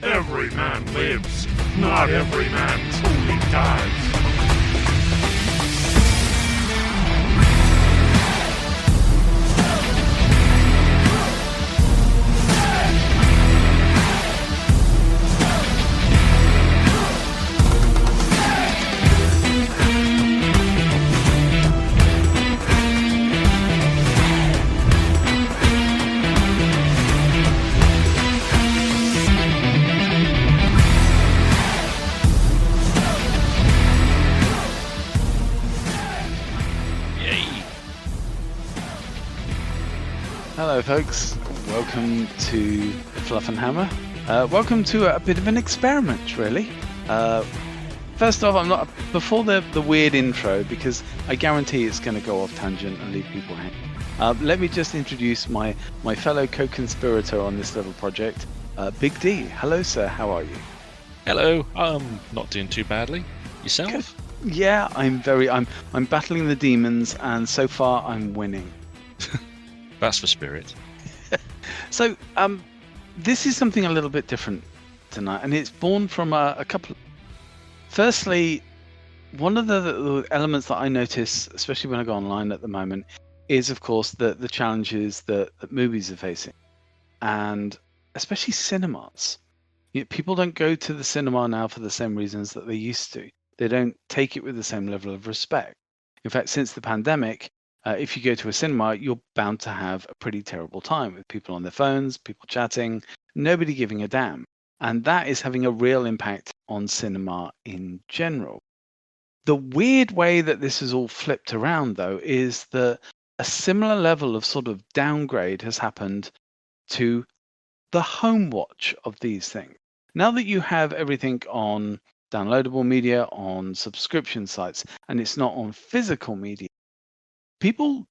Every man lives, not every man truly dies. Hello folks, welcome to Fluffenhammer. Welcome to a bit of an experiment, really. First off, before the weird intro, because I guarantee it's going to go off tangent and leave people hanging. Let me just introduce my fellow co-conspirator on this little project, Big D. Hello sir, how are you? Hello, I'm not doing too badly. Yourself? Good. Yeah, I'm battling the demons, and so far I'm winning. That's for spirit. So, this is something a little bit different tonight, and it's born from a couple. Firstly, one of the elements that I notice, especially when I go online at the moment, is of course the challenges that movies are facing, and especially cinemas. People don't go to the cinema now for the same reasons that they used to. They don't take it with the same level of respect. In fact, since the pandemic, if you go to a cinema, you're bound to have a pretty terrible time with people on their phones, people chatting, nobody giving a damn. And that is having a real impact on cinema in general. The weird way that this is all flipped around, though, is that a similar level of sort of downgrade has happened to the home watch of these things. Now that you have everything on downloadable media, on subscription sites, and it's not on physical media, people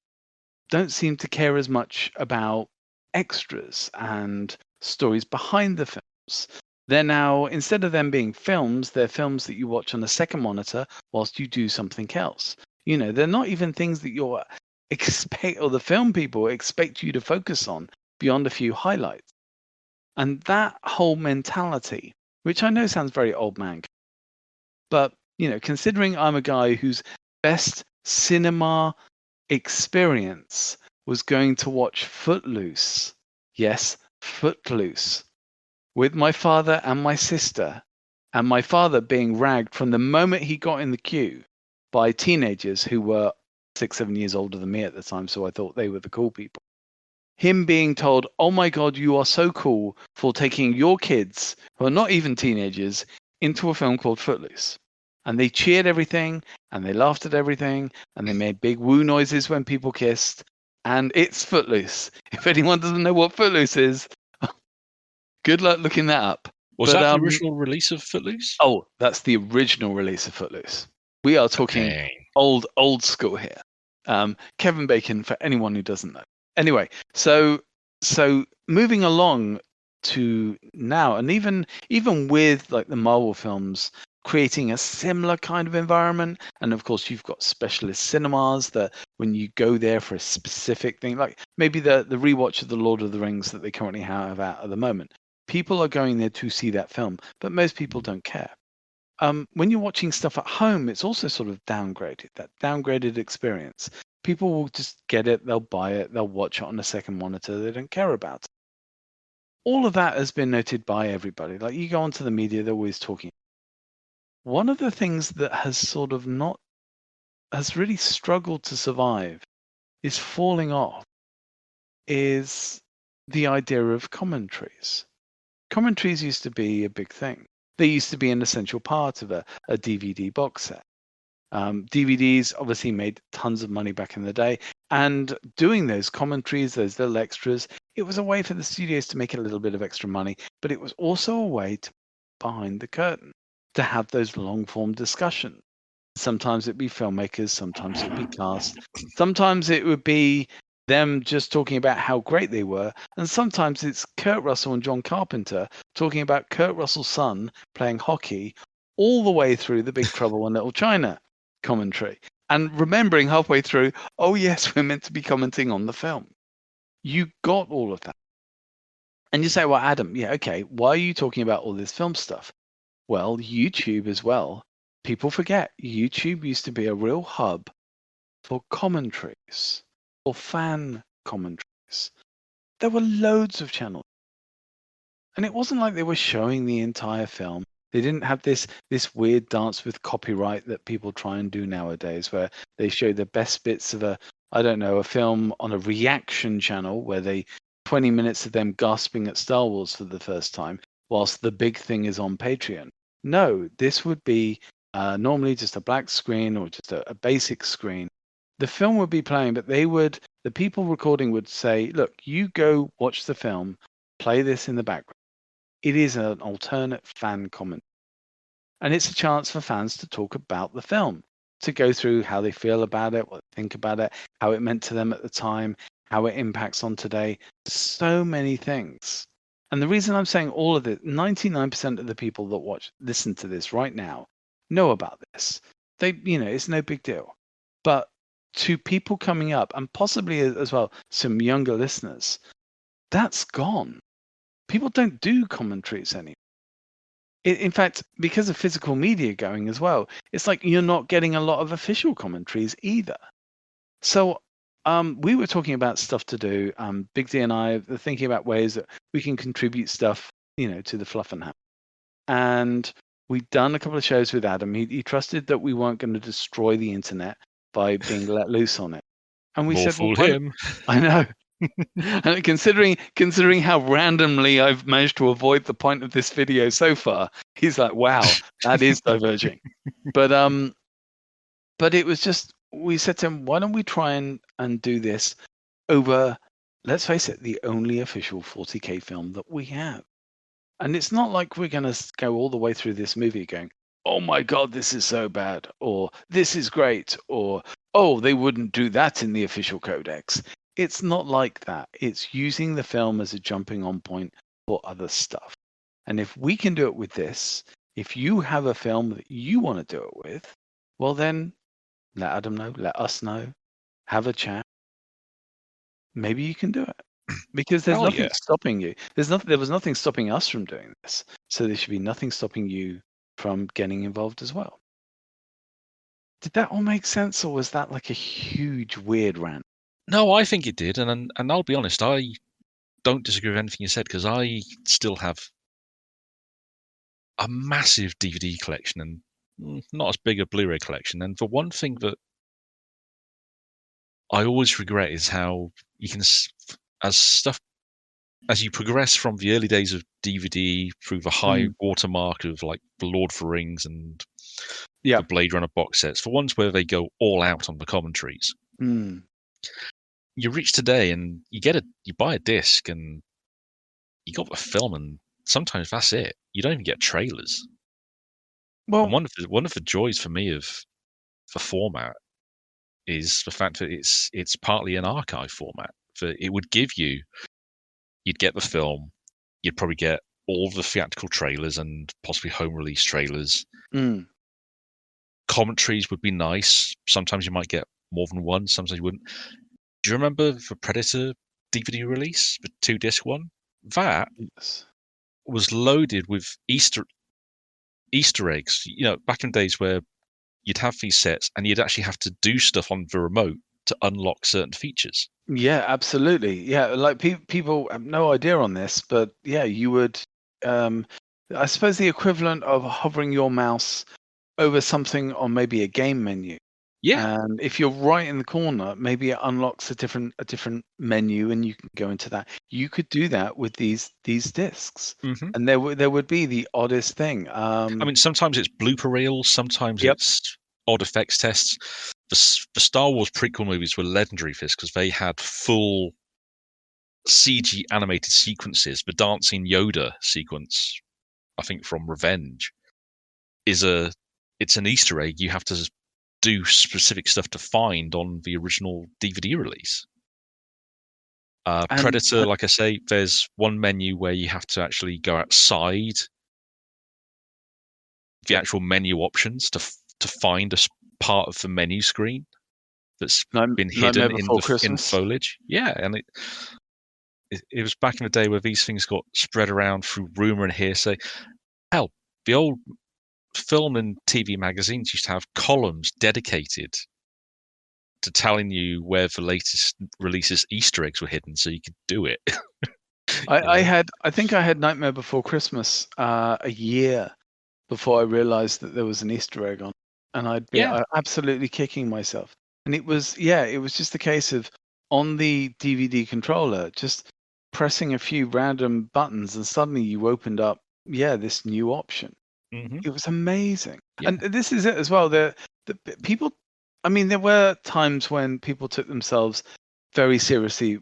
don't seem to care as much about extras and stories behind the films. They're now, instead of them being films, they're films that you watch on a second monitor whilst you do something else. They're not even things that you're expect, or the film people expect you to focus on beyond a few highlights. And that whole mentality, which I know sounds very old man, but considering I'm a guy whose best cinema experience was going to watch Footloose. Yes, Footloose. With my father and my sister, and my father being ragged from the moment he got in the queue by teenagers who were 6-7 years older than me at the time, so I thought they were the cool people. Him being told, oh my God, you are so cool for taking your kids, who are not even teenagers, into a film called Footloose. And they cheered everything, and they laughed at everything, and they made big woo noises when people kissed. And it's Footloose. If anyone doesn't know what Footloose is, good luck looking that up. Was that the original release of Footloose? Oh, that's the original release of Footloose. We are talking old school here. Kevin Bacon, for anyone who doesn't know. Anyway, so moving along to now, and even with like the Marvel films creating a similar kind of environment, and of course you've got specialist cinemas that when you go there for a specific thing, like maybe the rewatch of the Lord of the Rings that they currently have out at the moment, people are going there to see that film, but most people don't care. When you're watching stuff at home, it's also sort of downgraded, that downgraded experience. People will just get it, they'll buy it, they'll watch it on a second monitor, they don't care about it. All of that has been noted by everybody. Like you go onto the media, they're always talking. One of the things that has really struggled to survive is falling off is the idea of commentaries. Commentaries used to be a big thing. They used to be an essential part of a DVD box set. DVDs obviously made tons of money back in the day, and doing those commentaries, those little extras, it was a way for the studios to make a little bit of extra money, but it was also a way to behind the curtain, to have those long-form discussions. Sometimes it'd be filmmakers, sometimes it'd be cast, sometimes it would be them just talking about how great they were, and sometimes it's Kurt Russell and John Carpenter talking about Kurt Russell's son playing hockey all the way through the Big Trouble in Little China commentary, and remembering halfway through, oh yes, we're meant to be commenting on the film. You got all of that. And you say, well, Adam, yeah, okay, why are you talking about all this film stuff? Well, YouTube as well. People forget YouTube used to be a real hub for commentaries, or fan commentaries. There were loads of channels. And it wasn't like they were showing the entire film. They didn't have this weird dance with copyright that people try and do nowadays, where they show the best bits of a film on a reaction channel where 20 minutes of them gasping at Star Wars for the first time, whilst the big thing is on Patreon. No, this would be normally just a black screen or just a basic screen. The film would be playing, but the people recording would say, look, you go watch the film, play this in the background. It is an alternate fan comment. And it's a chance for fans to talk about the film, to go through how they feel about it, what they think about it, how it meant to them at the time, how it impacts on today. So many things. And the reason I'm saying all of it, 99% of the people that listen to this right now know about this. It's no big deal. But to people coming up, and possibly as well some younger listeners, that's gone. People don't do commentaries anymore. In fact, because of physical media going as well, it's like you're not getting a lot of official commentaries either. So we were talking about stuff to do. Big D and I are thinking about ways that we can contribute stuff, to the Fluffenhammer. And we'd done a couple of shows with Adam. He trusted that we weren't going to destroy the internet by being let loose on it. And we More said, fool him. I know. And considering how randomly I've managed to avoid the point of this video so far, he's like, wow, that is diverging. But it was just, we said to him, why don't we try and do this over, let's face it, the only official 40K film that we have. And it's not like we're going to go all the way through this movie going, oh my God, this is so bad, or this is great, or, oh, they wouldn't do that in the official codex. It's not like that. It's using the film as a jumping on point for other stuff. And if we can do it with this, if you have a film that you want to do it with, well then let Adam know, let us know, have a chat. Maybe you can do it. Because there's nothing stopping you. There was nothing stopping us from doing this. So there should be nothing stopping you from getting involved as well. Did that all make sense, or was that like a huge weird rant? No, I think it did, and I'll be honest, I don't disagree with anything you said, because I still have a massive DVD collection and not as big a Blu-ray collection. And the one thing that I always regret is how you can, as you progress from the early days of DVD through the high watermark of like the Lord of the Rings and the Blade Runner box sets, for ones where they go all out on the commentaries. You reach today and you buy a disc and you got the film, and sometimes that's it. You don't even get trailers. Well, and one of the joys for me of the format is the fact that it's partly an archive format. That it would give you'd get the film, you'd probably get all the theatrical trailers and possibly home release trailers. Commentaries would be nice. Sometimes you might get more than one, sometimes you wouldn't. Do you remember the Predator DVD release, the 2-disc one? That was loaded with Easter eggs. Back in days where you'd have these sets and you'd actually have to do stuff on the remote to unlock certain features. Yeah, absolutely. Yeah, like people have no idea on this, but yeah, you would. I suppose the equivalent of hovering your mouse over something on maybe a game menu. Yeah. And if you're right in the corner, maybe it unlocks a different menu, and you can go into that. You could do that with these discs, and there would be the oddest thing. I mean, sometimes it's blooper reels, sometimes it's odd effects tests. The Star Wars prequel movies were legendary for this because they had full CG animated sequences. The dancing Yoda sequence, I think from Revenge, it's an Easter egg you have to do specific stuff to find on the original DVD release. Predator, like I say, there's one menu where you have to actually go outside the actual menu options to find a part of the menu screen that's been hidden in the foliage. Yeah, and it was back in the day where these things got spread around through rumor and hearsay. Hell, the old film and TV magazines used to have columns dedicated to telling you where the latest releases Easter eggs were hidden, so you could do it. I think I had Nightmare Before Christmas a year before I realized that there was an Easter egg on, and I'd be absolutely kicking myself. And it was just a case of on the DVD controller just pressing a few random buttons, and suddenly you opened up this new option. Mm-hmm. It was amazing. And this is it as well. The people, I mean, there were times when people took themselves very seriously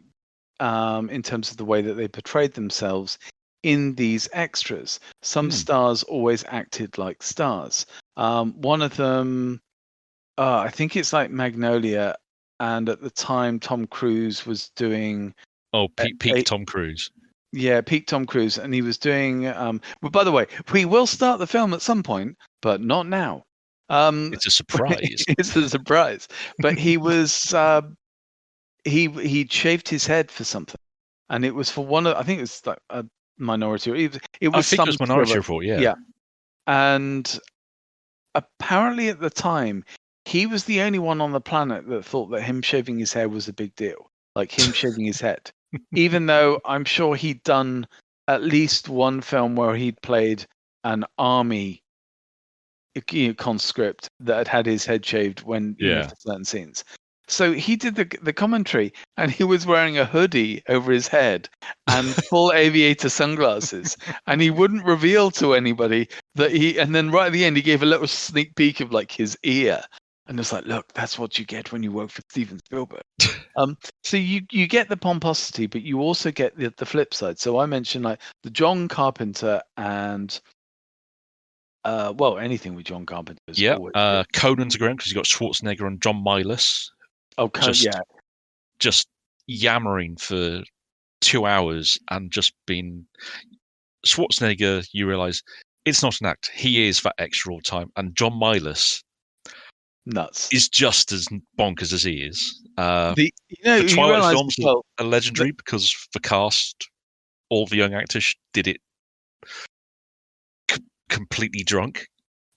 in terms of the way that they portrayed themselves in these extras. Some stars always acted like stars. One of them, I think it's like Magnolia, and at the time Tom Cruise was doing peak Tom Cruise. Yeah, peak Tom Cruise, and he was doing. Well, by the way, we will start the film at some point, but not now. It's a surprise. It's a surprise. But he was he'd shaved his head for something, and it was for one of, I think it was like a Minority Report. It was I think it was Minority Report. Yeah. And apparently at the time, he was the only one on the planet that thought that him shaving his hair was a big deal, like him shaving his head. Even though I'm sure he'd done at least one film where he'd played an army conscript that had had his head shaved when for certain scenes. So he did the commentary, and he was wearing a hoodie over his head and full aviator sunglasses, and he wouldn't reveal to anybody that he. And then right at the end, he gave a little sneak peek of like his ear, and it's like, look, that's what you get when you work for Steven Spielberg. So you get the pomposity, but you also get the flip side. So I mentioned like the John Carpenter and anything with John Carpenter. Conan's a great because you got Schwarzenegger and John Milas. Oh, just yammering for 2 hours and just being Schwarzenegger. You realise it's not an act; he is that extra all the time. And John Milas, nuts, is just as bonkers as he is. The Twilight films are legendary because the cast, all the young actors, did it completely drunk,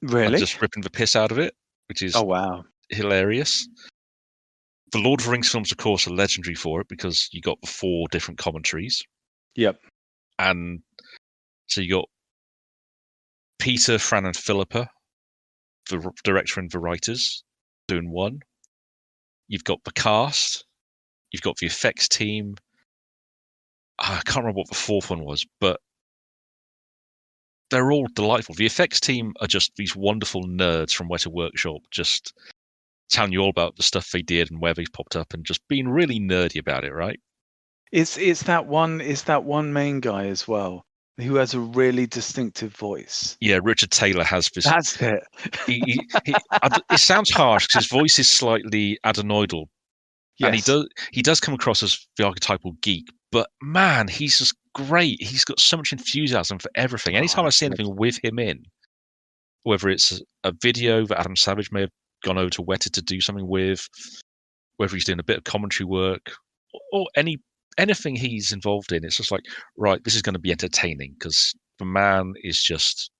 really, just ripping the piss out of it, which is hilarious. The Lord of the Rings films, of course, are legendary for it because you got the 4 different commentaries. Yep. And so you got Peter, Fran, and Philippa, the director and the writers, doing one. You've got the cast. You've got the effects team. I can't remember what the 4th one was, but they're all delightful. The effects team are just these wonderful nerds from Weta Workshop, just telling you all about the stuff they did and where they popped up, and just being really nerdy about it, right? It's that one main guy as well who has a really distinctive voice. Yeah, Richard Taylor has this. That's it. It sounds harsh because his voice is slightly adenoidal, and he does come across as the archetypal geek. But man, he's just great. He's got so much enthusiasm for everything. Anytime I see anything with him in, whether it's a video that Adam Savage may have gone over to Weta to do something with, whether he's doing a bit of commentary work, or anything he's involved in, it's just like, right, this is going to be entertaining because the man is just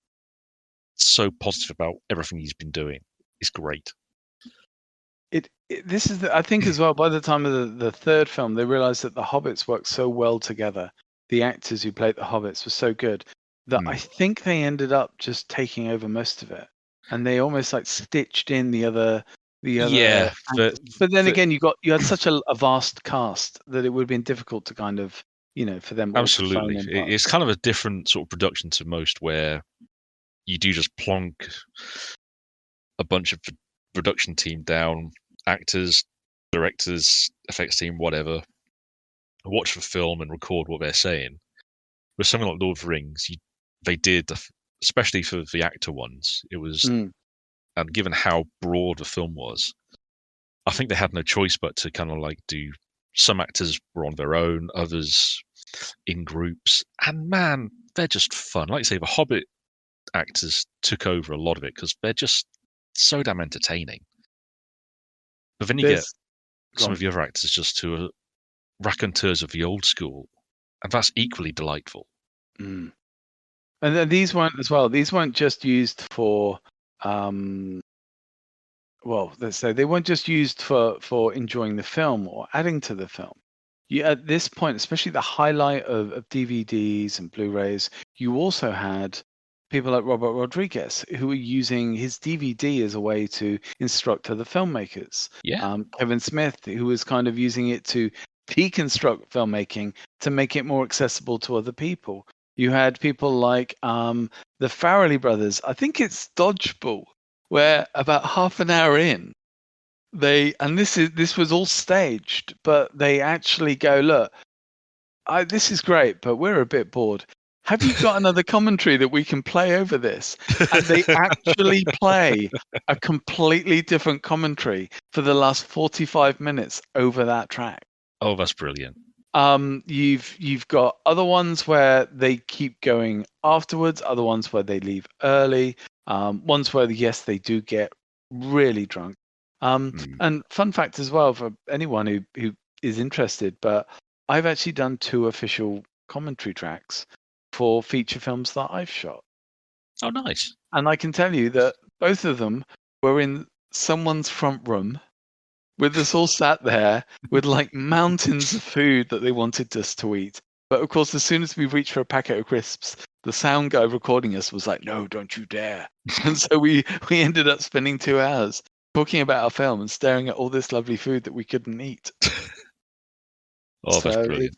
so positive about everything he's been doing. It's great. This is I think as well, by the time of the 3rd film, they realized that the Hobbits worked so well together. The actors who played the Hobbits were so good that I think they ended up just taking over most of it, and they almost like stitched in the other. Yeah, but then again, you had such a vast cast that it would have been difficult to kind of for them. Absolutely, it's kind of a different sort of production to most, where you do just plonk a bunch of the production team down, actors, directors, effects team, whatever, watch the film and record what they're saying. With something like Lord of the Rings, they did, especially for the actor ones, it was. And given how broad the film was, I think they had no choice but to kind of like do. Some actors were on their own, others in groups, and man, they're just fun. Like you say, the Hobbit actors took over a lot of it because they're just so damn entertaining. But then you get some of the other actors just who are raconteurs of the old school, And that's equally delightful. Mm. And then these weren't as well. These weren't just used for, let's say they weren't just used for enjoying the film or adding to the film. At this point, especially the highlight of DVDs and Blu-rays, you also had people like Robert Rodriguez who were using his DVD as a way to instruct other filmmakers. Yeah. Kevin Smith, who was kind of using it to deconstruct filmmaking to make it more accessible to other people. You had people like the Farrelly brothers. I think it's Dodgeball, where about half an hour in, this was all staged, but they actually go, look, this is great, but we're a bit bored. Have you got another commentary that we can play over this? And they actually play a completely different commentary for the last 45 minutes over that track. Oh, that's brilliant. You've got other ones where they keep going afterwards, other ones where they leave early, ones where, yes, they do get really drunk. And fun fact as well for anyone who is interested, but I've actually done 2 official commentary tracks for feature films that I've shot. Oh, nice. And I can tell you that both of them were in someone's front room with us all sat there with like mountains of food that they wanted us to eat. But of course, as soon as we reached for a packet of crisps, the sound guy recording us was like, no, don't you dare. And so we ended up spending 2 hours talking about our film and staring at all this lovely food that we couldn't eat. Oh, that's brilliant.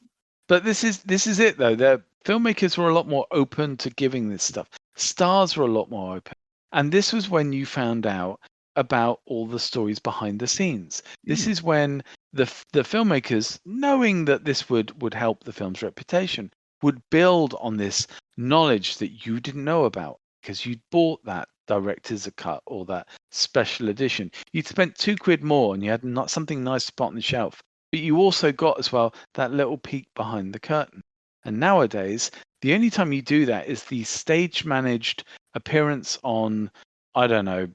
But this is it, though. The filmmakers were a lot more open to giving this stuff. Stars were a lot more open. And this was when you found out about all the stories behind the scenes. This is when the filmmakers, knowing that this would help the film's reputation, would build on this knowledge that you didn't know about because you'd bought that director's cut or that special edition. You'd spent £2 more and you had something nice to put on the shelf. But you also got as well that little peek behind the curtain. And nowadays, the only time you do that is the stage managed appearance on, I don't know,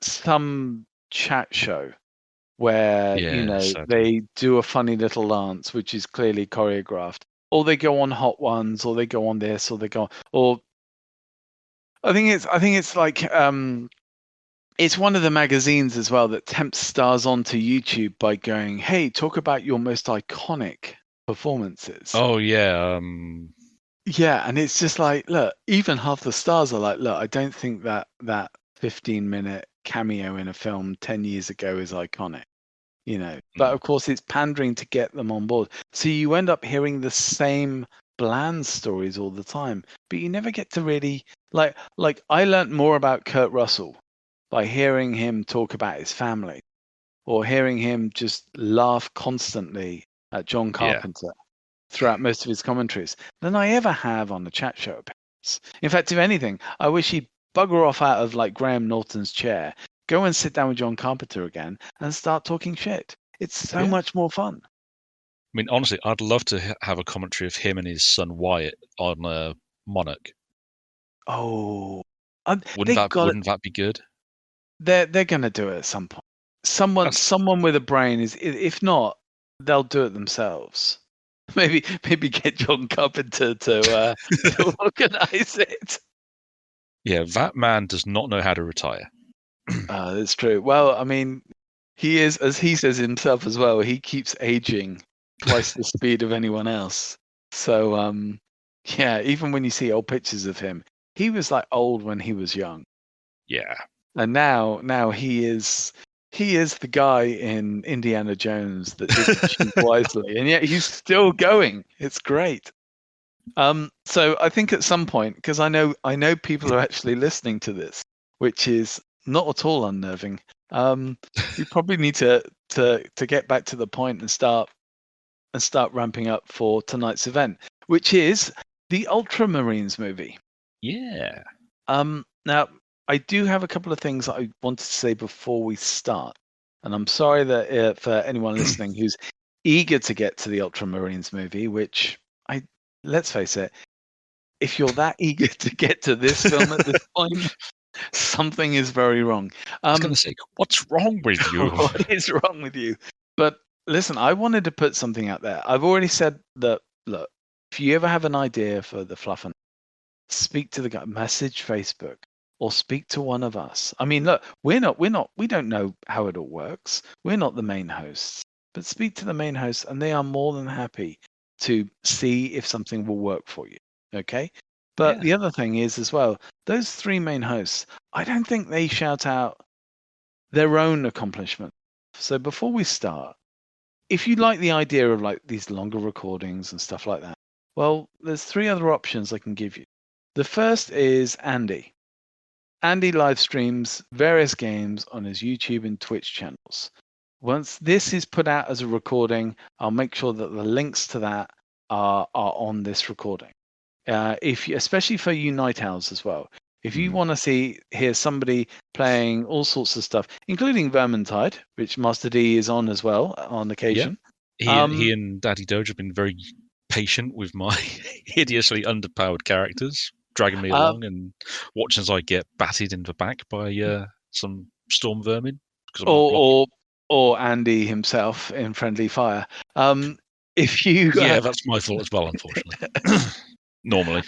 some chat show where they do a funny little dance which is clearly choreographed, or they go on Hot Ones, or they go on this, or they go on, or I think it's like it's one of the magazines as well that tempts stars onto YouTube by going, hey, talk about your most iconic performances. Oh yeah. Yeah, and it's just like, look, even half the stars are like, look, I don't think that 15-minute cameo in a film 10 years ago is iconic, but of course it's pandering to get them on board. So you end up hearing the same bland stories all the time, but you never get to really like I learned more about Kurt Russell by hearing him talk about his family or hearing him just laugh constantly at John Carpenter throughout most of his commentaries than I ever have on the chat show appearance. In fact, if anything, I wish he'd bugger off out of like Graham Norton's chair, go and sit down with John Carpenter again and start talking shit. It's so much more fun. I mean, honestly, I'd love to have a commentary of him and his son Wyatt on Monarch. Oh, wouldn't that be good? They're going to do it at some point. Someone with a brain is, if not, they'll do it themselves. Maybe get John Carpenter to organize it. Yeah, that man does not know how to retire. That's true. Well, I mean, he is, as he says himself as well, he keeps aging twice the speed of anyone else. So, even when you see old pictures of him, he was like old when he was young. Yeah. And now he is the guy in Indiana Jones that didn't choose wisely, and yet he's still going. It's great. So I think at some point, because I know people are actually listening to this, which is not at all unnerving. We probably need to get back to the point and start ramping up for tonight's event, which is the Ultramarines movie. Yeah. Now I do have a couple of things that I wanted to say before we start, and I'm sorry that for anyone listening who's eager to get to the Ultramarines movie, which let's face it, if you're that eager to get to this film at this point, something is very wrong. I was going to say, what's wrong with you? What is wrong with you? But listen, I wanted to put something out there. I've already said that look, if you ever have an idea for the Fluffen, speak to the guy, message Facebook, or speak to one of us. I mean, look, we don't know how it all works. We're not the main hosts, but speak to the main hosts, and they are more than happy to see if something will work for you. Okay. But the other thing is as well, those 3 main hosts, I don't think they shout out their own accomplishment. So before we start, if you like the idea of like these longer recordings and stuff like that, well, there's 3 other options I can give you. The first is Andy. Andy live streams various games on his YouTube and Twitch channels. Once this is put out as a recording, I'll make sure that the links to that are on this recording. Especially for you night owls as well. If you want to hear somebody playing all sorts of stuff, including Vermintide, which Master D is on as well on occasion. Yeah. He and Daddy Doge have been very patient with my hideously underpowered characters, dragging me along and watching as I get batted in the back by some storm vermin. Or Andy himself in Friendly Fire. If you that's my fault as well, unfortunately. Normally.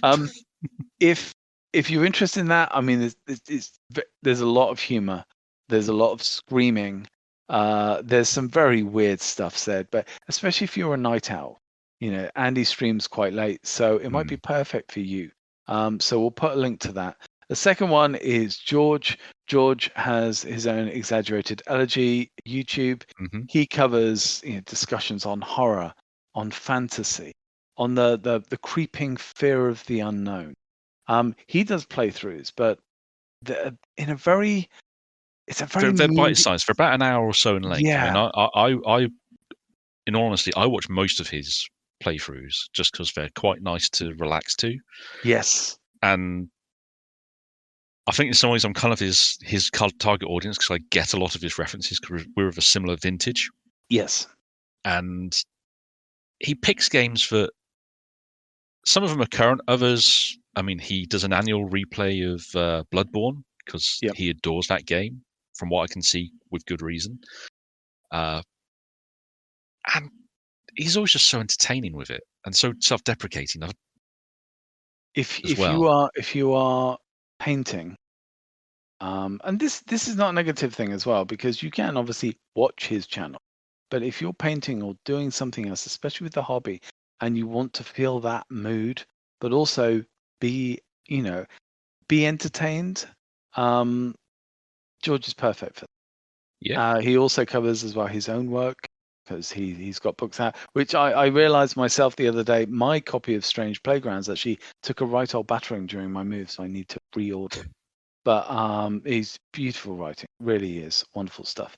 If you're interested in that, I mean, there's a lot of humor. There's a lot of screaming. There's some very weird stuff said, but especially if you're a night owl, Andy streams quite late, so it might be perfect for you. So we'll put a link to that. The second one is George. George has his own Exaggerated Elegy YouTube. He covers discussions on horror, on fantasy, on the creeping fear of the unknown. He does playthroughs, but it's a very they're bite-sized for about an hour or so in length. Yeah. I mean, I in all honesty, I watch most of his playthroughs just because they're quite nice to relax to. Yes. And I think in some ways I'm kind of his target audience because I get a lot of his references because we're of a similar vintage. Yes. And he picks games that some of them are current, others, I mean, he does an annual replay of Bloodborne because he adores that game, from what I can see, with good reason. And he's always just so entertaining with it and so self-deprecating. If you are painting, and this is not a negative thing as well, because you can obviously watch his channel, but if you're painting or doing something else, especially with the hobby, and you want to feel that mood, but also be entertained, George is perfect for that. Yeah. He also covers as well his own work because he's got books out, which I realized myself the other day. My copy of Strange Playgrounds actually took a right old battering during my move, so I need to reorder it. But he's beautiful writing, really is wonderful stuff.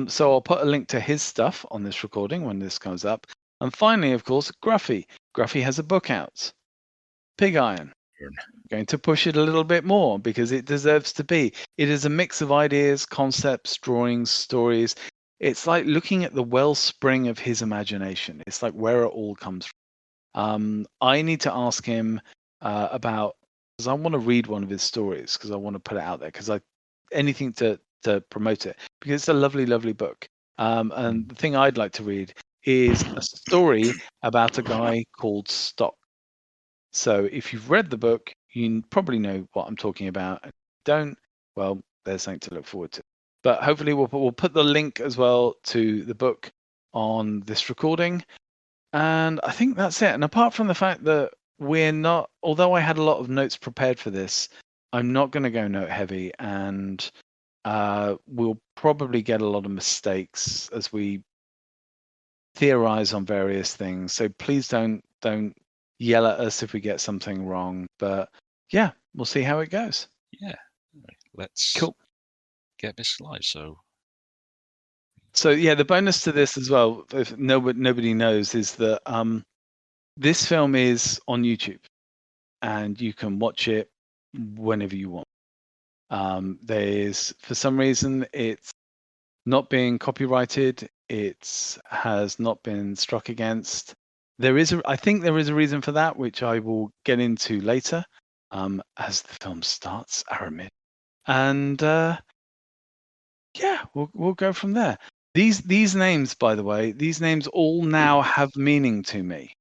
So I'll put a link to his stuff on this recording when this comes up. And finally, of course, Gruffy. Gruffy has a book out, Pig Iron. Going to push it a little bit more because it deserves to be. It is a mix of ideas, concepts, drawings, stories. It's like looking at the wellspring of his imagination. It's like where it all comes from. I need to ask him about, because I want to read one of his stories because I want to put it out there because anything to promote it because it's a lovely, lovely book. And the thing I'd like to read is a story about a guy called Stock. So if you've read the book, you probably know what I'm talking about. And if you don't, well, there's something to look forward to. But hopefully we'll put the link as well to the book on this recording. And I think that's it. And apart from the fact that we're not, although I had a lot of notes prepared for this, I'm not going to go note heavy. And we'll probably get a lot of mistakes as we theorize on various things. So please don't yell at us if we get something wrong, but yeah, we'll see how it goes. Yeah, let's get this live. So yeah, the bonus to this as well, if nobody knows, is that this film is on YouTube, and you can watch it whenever you want. There's, for some reason, it's not being copyrighted. It has not been struck against. I think there is a reason for that, which I will get into later, as the film starts, Aramid. And yeah, we'll go from there. These names, by the way, these names all now have meaning to me.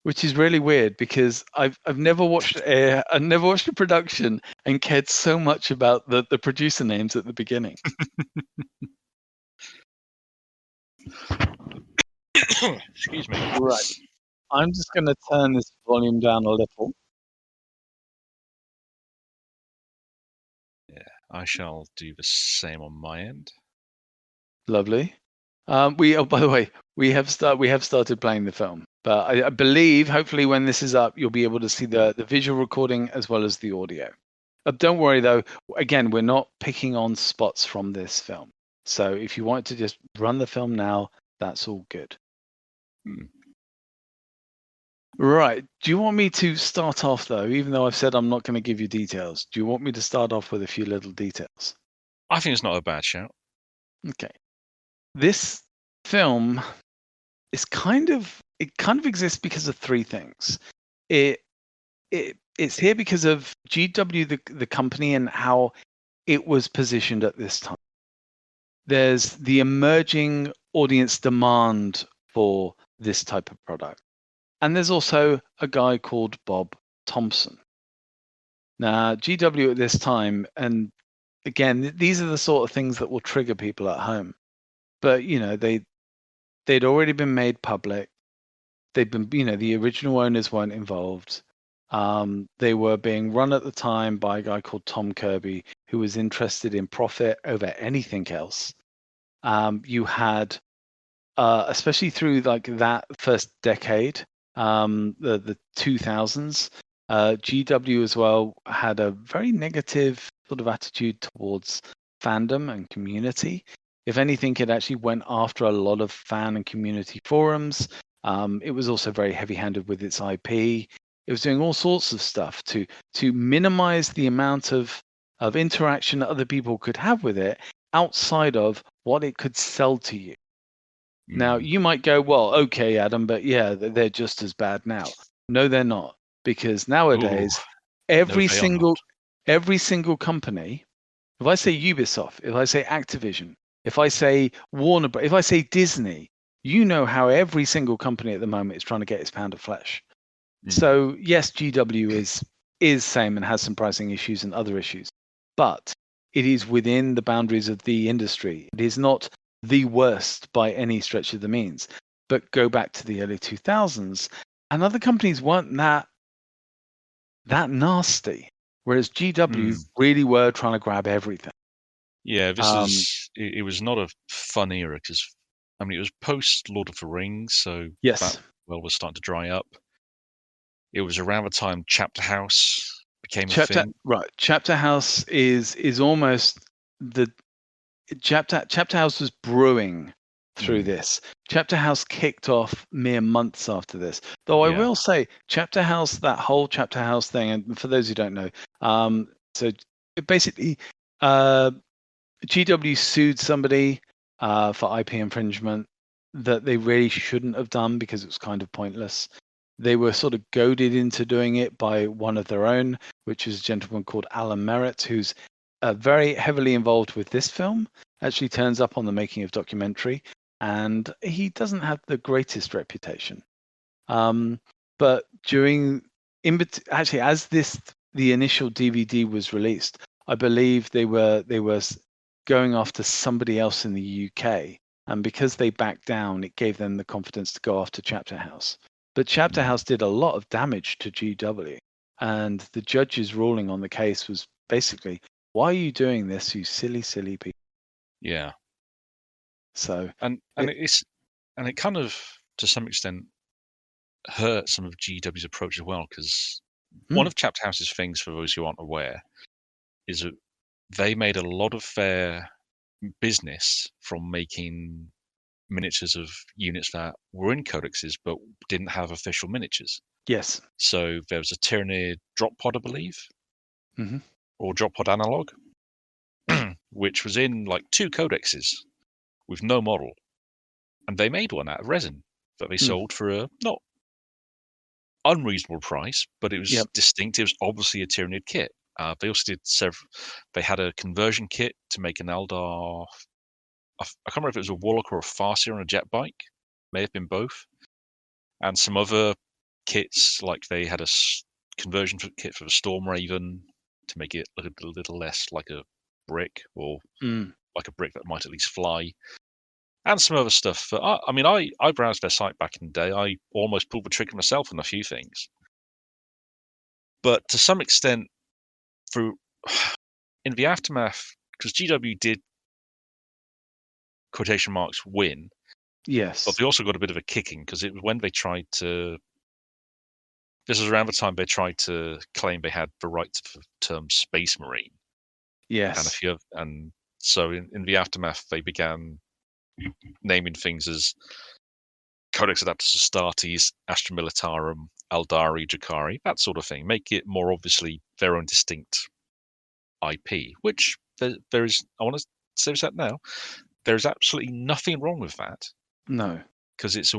which is really weird because I've never watched a production and cared so much about the producer names at the beginning. Excuse me. Right. I'm just going to turn this volume down a little. Yeah, I shall do the same on my end. Lovely. By the way, we have started playing the film, but I believe hopefully when this is up, you'll be able to see the visual recording as well as the audio. Don't worry though. Again, we're not picking on spots from this film. So if you want to just run the film now, that's all good. Right. Do you want me to start off though, even though I've said I'm not going to give you details? Do you want me to start off with a few little details? I think it's not a bad shout. Okay. This film is kind of exists because of three things. It's here because of GW, the company, and how it was positioned at this time. There's the emerging audience demand for this type of product. And there's also a guy called Bob Thompson. Now, GW at this time, and again, these are the sort of things that will trigger people at home. But, they'd already been made public. They'd been, the original owners weren't involved. They were being run at the time by a guy called Tom Kirby, who was interested in profit over anything else. You had, especially through like that first decade, the 2000s, GW as well had a very negative sort of attitude towards fandom and community. If anything, it actually went after a lot of fan and community forums. It was also very heavy-handed with its IP. It was doing all sorts of stuff to minimize the amount of interaction that other people could have with it outside of what it could sell to you. Now, you might go, well, okay, Adam, but yeah, they're just as bad now. No, they're not, because nowadays, every single company, if I say Ubisoft, if I say Activision, if I say Warner, if I say Disney, you know how every single company at the moment is trying to get its pound of flesh. So yes, GW is same and has some pricing issues and other issues, but it is within the boundaries of the industry. It is not the worst by any stretch of the means. But go back to the early 2000s, and other companies weren't that nasty, whereas GW really were trying to grab everything. Yeah, it was not a fun era because, I mean, it was post Lord of the Rings, so yes, that was starting to dry up. It was around the time Chapter House became a thing. Right, Chapter House is almost the Chapter House was brewing through this. Chapter House kicked off mere months after this. Though I will say, Chapter House, that whole Chapter House thing, and for those who don't know, so basically, GW sued somebody for IP infringement that they really shouldn't have done because it was kind of pointless. They were sort of goaded into doing it by one of their own, which is a gentleman called Alan Merritt, who's very heavily involved with this film, actually turns up on the making of documentary, and he doesn't have the greatest reputation. But actually, as the initial DVD was released, I believe they were going after somebody else in the UK, and because they backed down, it gave them the confidence to go after Chapter House. But Chapter House did a lot of damage to GW, and the judge's ruling on the case was basically, why are you doing this, you silly people? Yeah. So it kind of, to some extent, hurt some of GW's approach as well, because one of Chapter House's things, for those who aren't aware, is that they made a lot of their business from making miniatures of units that were in codexes but didn't have official miniatures. Yes. So there was a Tyranid drop pod, I believe, or drop pod analog, which was in like 2 codexes with no model, and they made one out of resin that they sold for a not unreasonable price, but it was distinct. It was obviously a Tyranid kit. They also did they had a conversion kit to make an Eldar. I can't remember if it was a Warlock or a Farseer on a jet bike. May have been both. And some other kits, like they had a conversion kit for the Storm Raven to make it look a little less like a brick, or like a brick that might at least fly, and some other stuff. I browsed their site back in the day. I almost pulled the trigger myself on a few things, but to some extent, through in the aftermath, because GW did quotation marks win, yes, but they also got a bit of a kicking because it was when they tried to. This was around the time they tried to claim they had the right to the term Space Marine. Yes. And so in the aftermath, they began naming things as Codex Adaptus Astartes, Astra Militarum, Aldari, Jakari, that sort of thing. Make it more obviously their own distinct IP, which there is, I want to say that now, there is absolutely nothing wrong with that. No. Because it's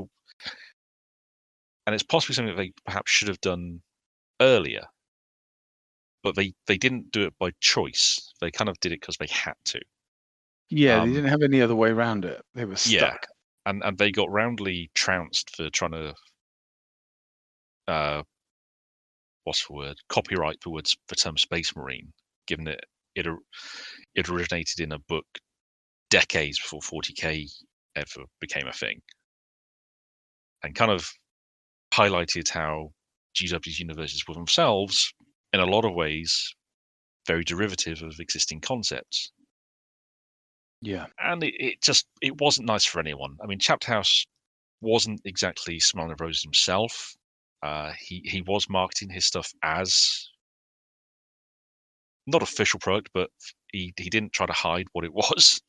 possibly something that they perhaps should have done earlier, but they didn't do it by choice. They kind of did it because they had to. Yeah, they didn't have any other way around it. They were stuck. Yeah, and they got roundly trounced for trying to what's the word? Copyright the term Space Marine, given it originated in a book decades before 40k ever became a thing, and kind of highlighted how GW's universes were themselves, in a lot of ways, very derivative of existing concepts. Yeah. And it wasn't nice for anyone. I mean, Chapter House wasn't exactly smelling the roses himself. He was marketing his stuff as not official product, but he didn't try to hide what it was.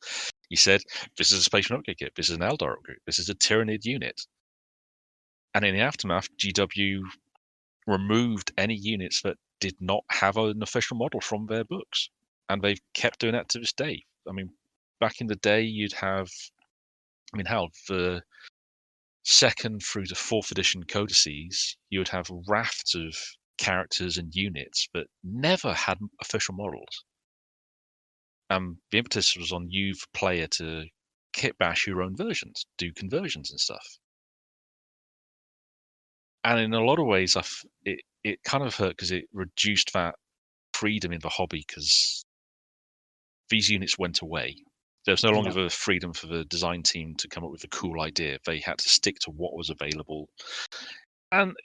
He said, this is a Space Marine upgrade kit, this is an Eldar upgrade, this is a Tyranid unit. And in the aftermath, GW removed any units that did not have an official model from their books. And they've kept doing that to this day. I mean, back in the day, you'd have, the 2nd through to 4th edition codices, you would have rafts of characters and units that never had official models. The impetus was on you, the player, to kit bash your own versions, do conversions and stuff. And in a lot of ways, it kind of hurt because it reduced that freedom in the hobby, because these units went away. There was no longer the freedom for the design team to come up with a cool idea. They had to stick to what was available. And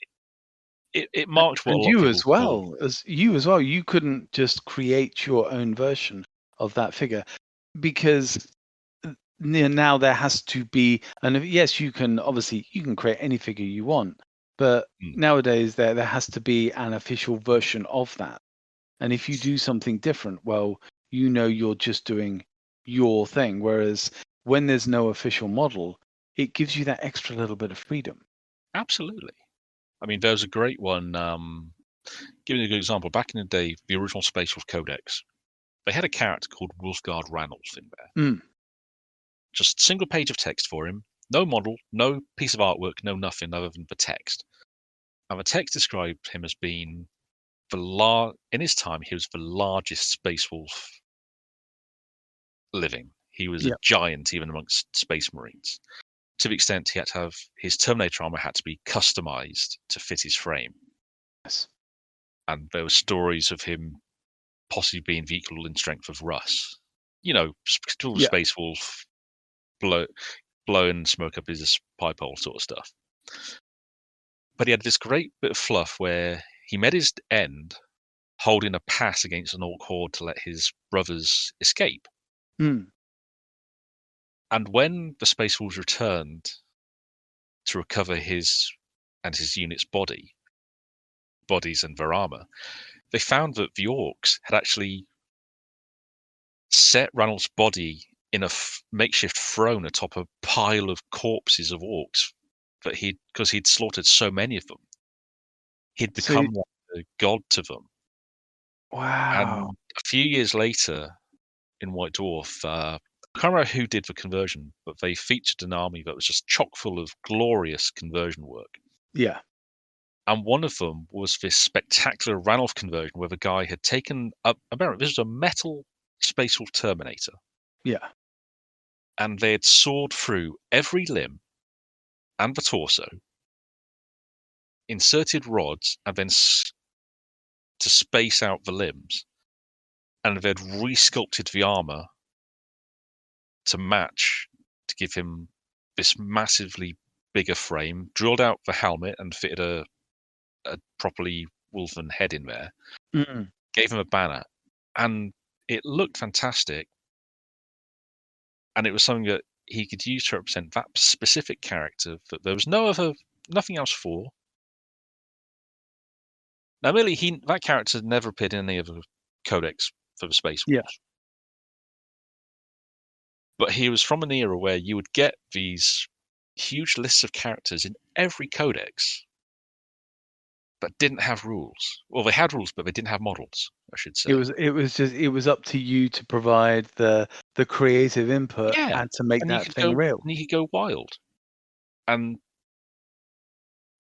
it marked what a lot of people you as well. You couldn't just create your own version of that figure, because now there has to be, and yes, you can create any figure you want, but nowadays there has to be an official version of that. And if you do something different, well, you're just doing your thing. Whereas when there's no official model, it gives you that extra little bit of freedom. Absolutely. I mean, there's a great one. Giving a good example, back in the day, the original Space Wolf Codex, they had a character called Wolfguard Ranulf in there. Just a single page of text for him, no model, no piece of artwork, no nothing other than the text. And the text described him as being in his time, he was the largest Space Wolf living. He was a giant even amongst Space Marines, to the extent he had to have his Terminator armor had to be customized to fit his frame. Yes. And there were stories of him possibly being the equal in strength of Russ. Space Wolf, blowing smoke up his pipe hole sort of stuff. But he had this great bit of fluff where he met his end holding a pass against an Orc horde to let his brothers escape. And when the Space Wolves returned to recover his and his unit's bodies and their armor, they found that the Orcs had actually set Ranulf's body in a makeshift throne atop a pile of corpses of Orcs that because he'd slaughtered so many of them, he'd become like a god to them. Wow. And a few years later, in White Dwarf, I can't remember who did the conversion, but they featured an army that was just chock full of glorious conversion work. Yeah. And one of them was this spectacular Ranulf conversion where the guy had taken apparently this was a metal Space Wolf Terminator. Yeah. And they had sawed through every limb and the torso inserted rods and then to space out the limbs, and they'd resculpted the armor to match, to give him this massively bigger frame, drilled out the helmet and fitted a properly wolven head in there, gave him a banner, and it looked fantastic. And it was something that he could use to represent that specific character that there was nothing else for. Now, really, that character never appeared in any of the codex for the Space Wars. Yeah. But he was from an era where you would get these huge lists of characters in every codex, but didn't have rules. Well, they had rules, but they didn't have models, I should say. It was up to you to provide the creative input and to make that thing real. And you could go wild. And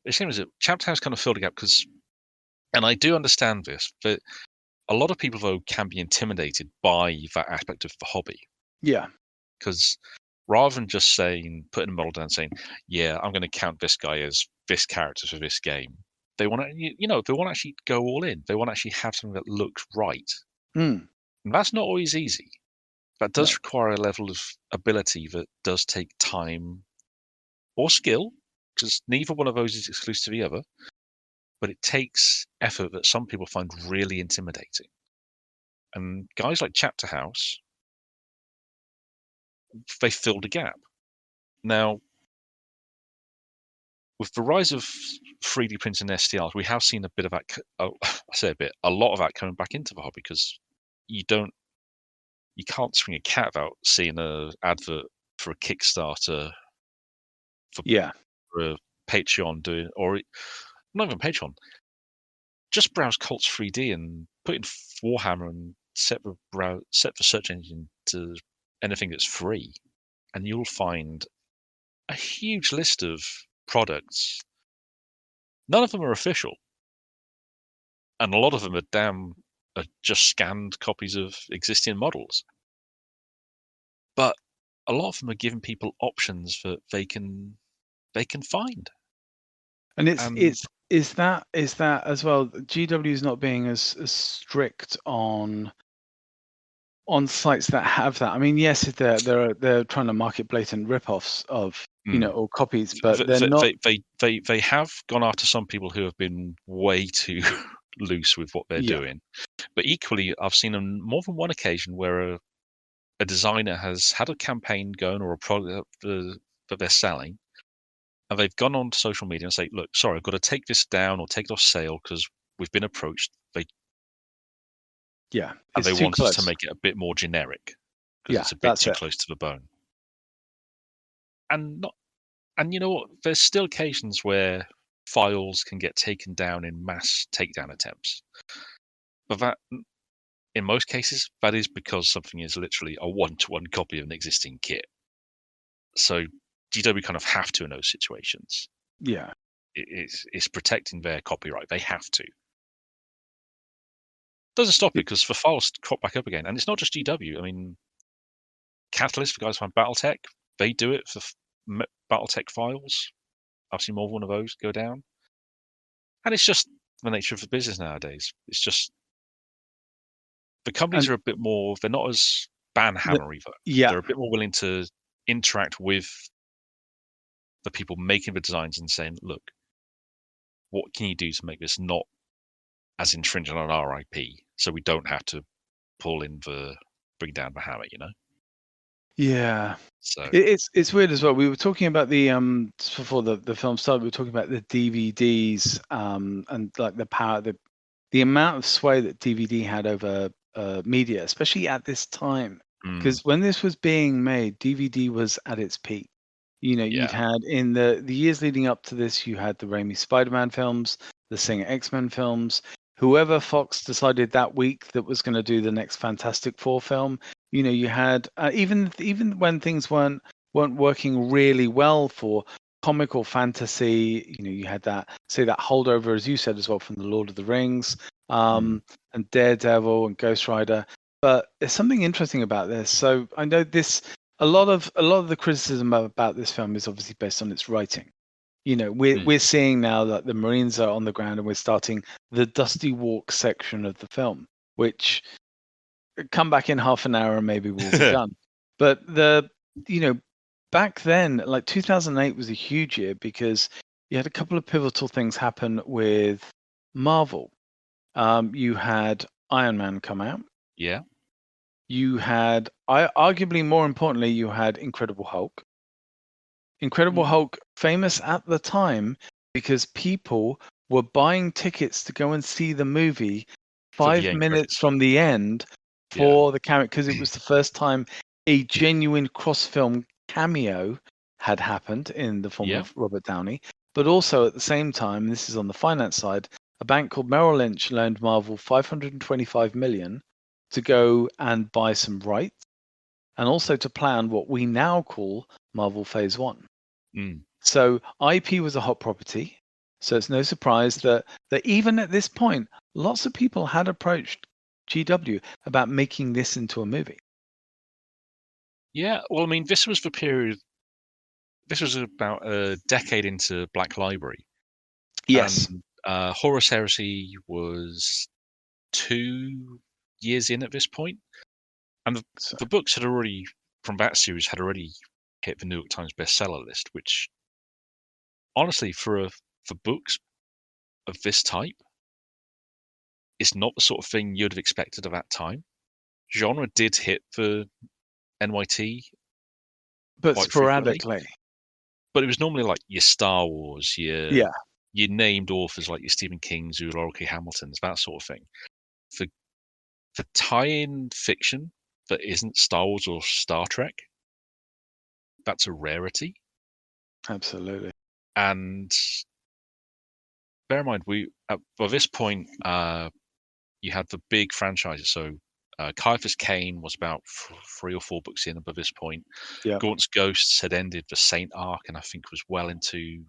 it seems that Chapter House kind of filled a gap because, and I do understand this, but a lot of people though can be intimidated by that aspect of the hobby. Yeah. Because rather than just putting a model down and saying, yeah, I'm going to count this guy as this character for this game, they want to, they want to actually go all in. They want to actually have something that looks right. And that's not always easy. That does require a level of ability that does take time or skill, because neither one of those is exclusive to the other. But it takes effort that some people find really intimidating. And guys like Chapter House, they filled a gap. Now, with the rise of 3D printing and STLs, we have seen a bit of that. A lot of that coming back into the hobby, because you can't swing a cat without seeing an advert for a Kickstarter, for a Patreon doing, or not even Patreon. Just browse Cults 3D and put in Warhammer and set the search engine to anything that's free, and you'll find a huge list of products. None of them are official, and a lot of them are just scanned copies of existing models. But a lot of them are giving people options that they can find. And is that as well? GW is not being as strict on sites that have that. I mean, yes, they're trying to market blatant rip-offs of or copies, but they're not. They have gone after some people who have been way too loose with what they're doing. But equally, I've seen on more than one occasion where a designer has had a campaign going or a product that they're selling, and they've gone on social media and say, "Look, sorry, I've got to take this down or take it off sale because we've been approached." And they want us to make it a bit more generic because it's a bit too close to the bone. And you know what? There's still occasions where files can get taken down in mass takedown attempts, but that, in most cases, that is because something is literally a one-to-one copy of an existing kit. So GW kind of have to in those situations. Yeah, it's protecting their copyright. They have to. Doesn't stop it because the files crop back up again, and it's not just GW. I mean, Catalyst, for guys who find BattleTech, they do it for BattleTech files. I've seen more than one of those go down, and it's just the nature of the business nowadays. It's just the companies are a bit more. They're not as banhammer either. Yeah, they're a bit more willing to interact with the people making the designs and saying, "Look, what can you do to make this not as infringing on our IP, so we don't have to bring down the hammer," Yeah. So it's weird as well. We were talking about the before the film started. We were talking about the DVDs and like the power, the amount of sway that DVD had over media, especially at this time. Because when this was being made, DVD was at its peak. You'd had in the years leading up to this, you had the Raimi Spider-Man films, the Singer X-Men films. Whoever Fox decided that week that was going to do the next Fantastic Four film, you had even when things weren't working really well for comic or fantasy, you had that holdover, as you said as well, from the Lord of the Rings, and Daredevil and Ghost Rider. But there's something interesting about this. So I know a lot of the criticism about this film is obviously based on its writing. We're seeing now that the Marines are on the ground, and we're starting the Dusty Walk section of the film, which come back in half an hour and maybe we'll be done. But back then, like 2008 was a huge year because you had a couple of pivotal things happen with Marvel. You had Iron Man come out. Yeah. You had, arguably more importantly, you had Incredible Hulk. Incredible Hulk, famous at the time because people were buying tickets to go and see the movie 5 minutes from the end for the cameo, because it was the first time a genuine cross-film cameo had happened in the form of Robert Downey. But also at the same time, this is on the finance side, a bank called Merrill Lynch loaned Marvel $525 million to go and buy some rights, and also to plan what we now call Marvel Phase 1. So IP was a hot property. So it's no surprise that even at this point, lots of people had approached GW about making this into a movie. Yeah, well, I mean, this was the period. This was about a decade into Black Library. Yes. And Horus Heresy was 2 years in at this point. And the books had already, from that series, had already hit the New York Times bestseller list, which, honestly, for books of this type, it's not the sort of thing you'd have expected at that time. Genre did hit the NYT, but sporadically. Frequently. But it was normally like your Star Wars, your named authors like your Stephen Kings, your Laurell K. Hamiltons, that sort of thing. For tie-in fiction that isn't Star Wars or Star Trek, that's a rarity. Absolutely. And bear in mind, by this point, you had the big franchises. So Caiaphas Cain was about 3 or 4 books in by this point. Gaunt's Ghosts had ended the Saint arc, and I think was well into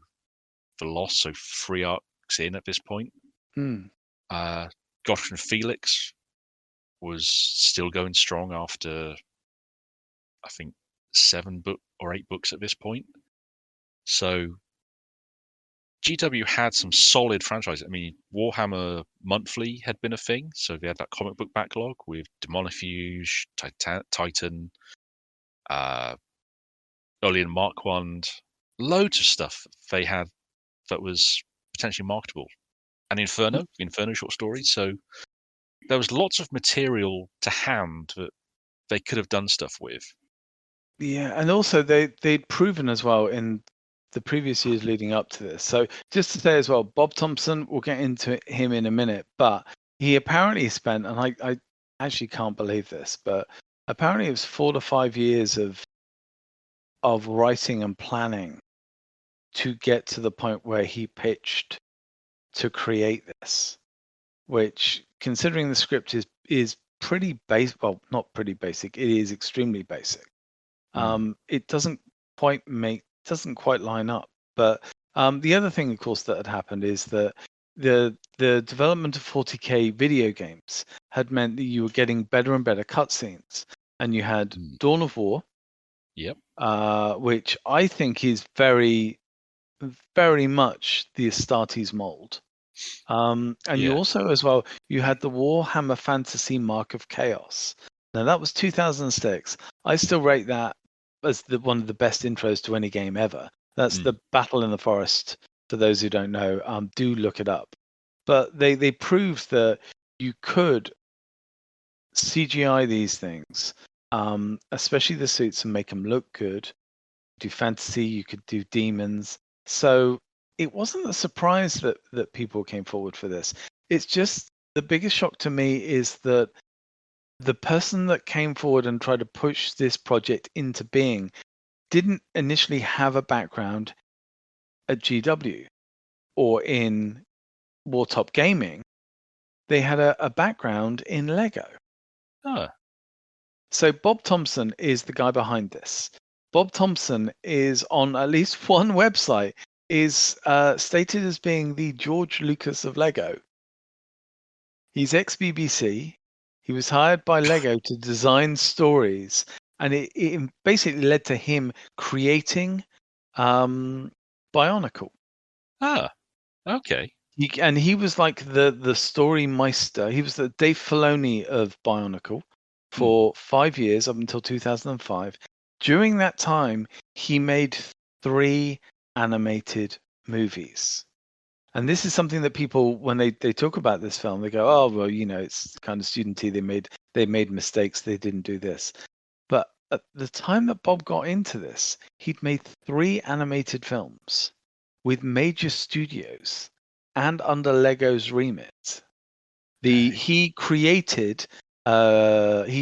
the Lost, so 3 arcs in at this point. Godfrey and Felix was still going strong after, I think, 7 or 8 books at this point. So GW had some solid franchises. I mean, Warhammer Monthly had been a thing, so they had that comic book backlog with Demonifuge, Titan, early in Mark 1, loads of stuff they had that was potentially marketable. And Inferno short stories. So there was lots of material to hand that they could have done stuff with. Yeah, and also they'd proven as well in the previous years leading up to this. So just to say as well, Bob Thompson, we'll get into him in a minute, but he apparently spent, and I actually can't believe this, but apparently it was 4 to 5 years of writing and planning to get to the point where he pitched to create this, which, considering the script is pretty basic, well, not pretty basic, it is extremely basic. It doesn't quite line up. But the other thing, of course, that had happened is that the development of 40K video games had meant that you were getting better and better cutscenes, and you had Dawn of War, which I think is very, very much the Astartes mold. And you also, as well, you had the Warhammer Fantasy Mark of Chaos. Now that was 2006. I still rate that as one of the best intros to any game ever. That's the Battle in the Forest. For those who don't know, do look it up. But they proved that you could CGI these things, especially the suits, and make them look good. Do fantasy, you could do demons. So it wasn't a surprise that people came forward for this. It's just the biggest shock to me is that the person that came forward and tried to push this project into being didn't initially have a background at GW or in Wartop Gaming. They had a background in Lego. So Bob Thompson is the guy behind this. Bob Thompson is on at least one website, is stated as being the George Lucas of Lego. He's ex-BBC. He was hired by Lego to design stories, and it basically led to him creating Bionicle. Ah, okay. He was like the story meister. He was the Dave Filoni of Bionicle for 5 years up until 2005. During that time, he made 3 animated movies. And this is something that people, when they talk about this film, they go, "Oh, well, it's kind of studenty. They made mistakes. They didn't do this." But at the time that Bob got into this, he'd made 3 animated films with major studios and under Lego's remit. He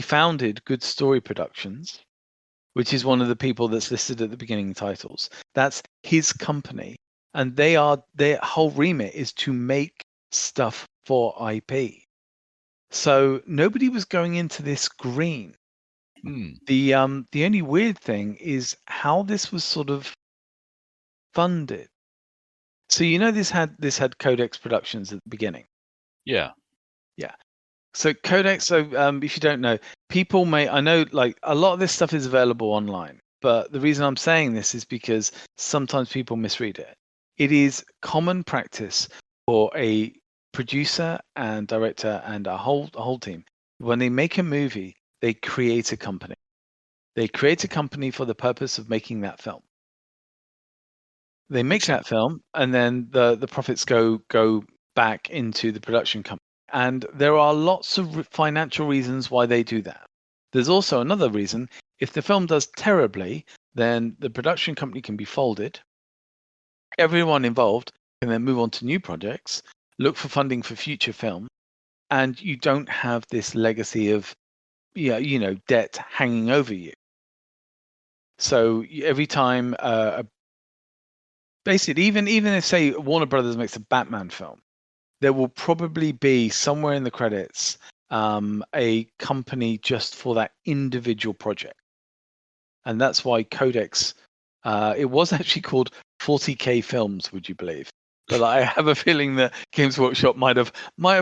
founded Good Story Productions, which is one of the people that's listed at the beginning titles. That's his company. And their whole remit is to make stuff for IP. So nobody was going into this green. The only weird thing is how this was sort of funded. So this had Codex Productions at the beginning. Yeah. So Codex. So if you don't know, I know like a lot of this stuff is available online. But the reason I'm saying this is because sometimes people misread it. It is common practice for a producer and director and a whole team, when they make a movie, they create a company. They create a company for the purpose of making that film. They make that film, and then the profits go back into the production company. And there are lots of financial reasons why they do that. There's also another reason. If the film does terribly, then the production company can be folded. Everyone involved can then move on to new projects, look for funding for future film, and you don't have this legacy of debt hanging over you. So every time basically, even if, say, Warner Brothers makes a Batman film, there will probably be somewhere in the credits a company just for that individual project. And that's why Codex, it was actually called 40K Films, would you believe? But I have a feeling that Games Workshop might have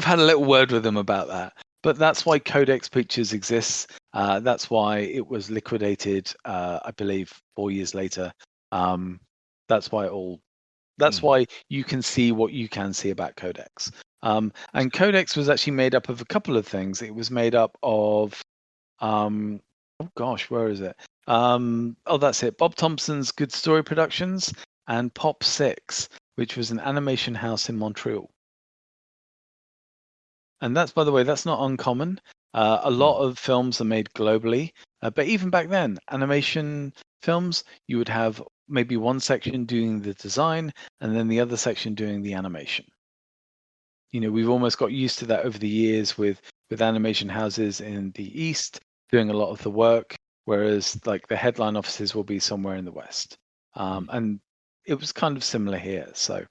had a little word with them about that. But that's why Codex Pictures exists. That's why it was liquidated, I believe, 4 years later. That's why you can see what you can see about Codex. And Codex was actually made up of a couple of things. It was made up of, oh gosh, where is it? That's it. Bob Thompson's Good Story Productions and Pop 6, which was an animation house in Montreal. And that's, by the way, that's not uncommon. A lot of films are made globally, but even back then, animation films, you would have maybe one section doing the design and then the other section doing the animation. We've almost got used to that over the years with animation houses in the East doing a lot of the work, whereas like the headline offices will be somewhere in the West. And it was kind of similar here. So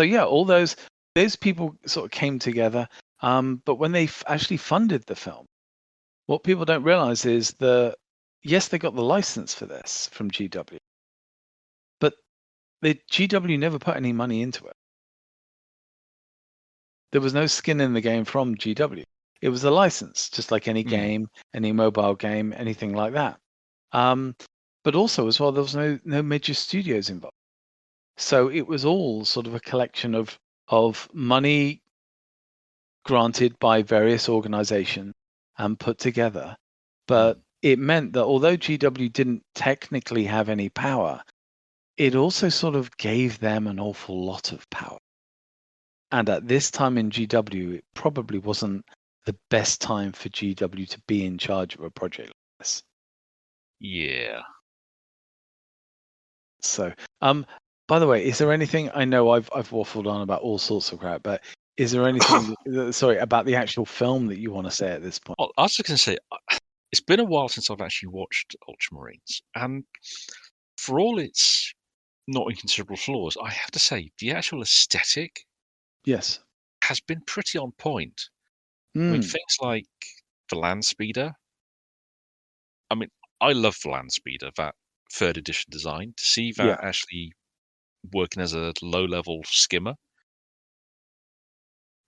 yeah, all those people sort of came together. But when they actually funded the film, what people don't realize is that, yes, they got the license for this from GW, but the GW never put any money into it. There was no skin in the game from GW. It was a license, just like any game, any mobile game, anything like that. But also as well, there was no major studios involved. So it was all sort of a collection of money granted by various organizations and put together. But it meant that although GW didn't technically have any power, it also sort of gave them an awful lot of power. And at this time in GW, it probably wasn't the best time for GW to be in charge of a project like this. Yeah. So, by the way, is there anything, I know I've waffled on about all sorts of crap, but is there anything, about the actual film that you want to say at this point? Well, I was just going to say, it's been a while since I've actually watched Ultramarines, and for all its not inconsiderable flaws, I have to say the actual aesthetic, yes, has been pretty on point. I mean, things like the Land Speeder. I mean, I love the Land Speeder, that 3rd edition design. To see that actually working as a low-level skimmer,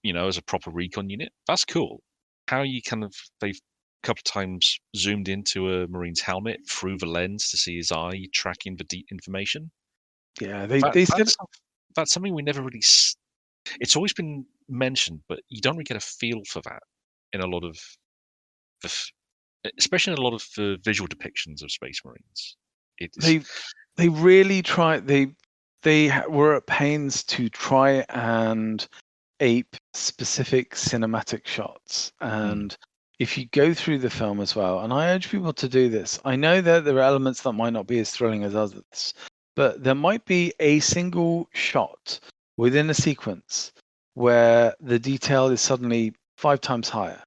as a proper recon unit, that's cool. How they've a couple of times zoomed into a Marine's helmet through the lens to see his eye tracking the deep information. Yeah, they said that's something we never really. It's always been mentioned, but you don't really get a feel for that in a lot of, especially in a lot of visual depictions of Space Marines. They really try. They were at pains to try and ape specific cinematic shots. And if you go through the film as well, and I urge people to do this, I know that there are elements that might not be as thrilling as others, but there might be a single shot within a sequence where the detail is suddenly 5 times higher.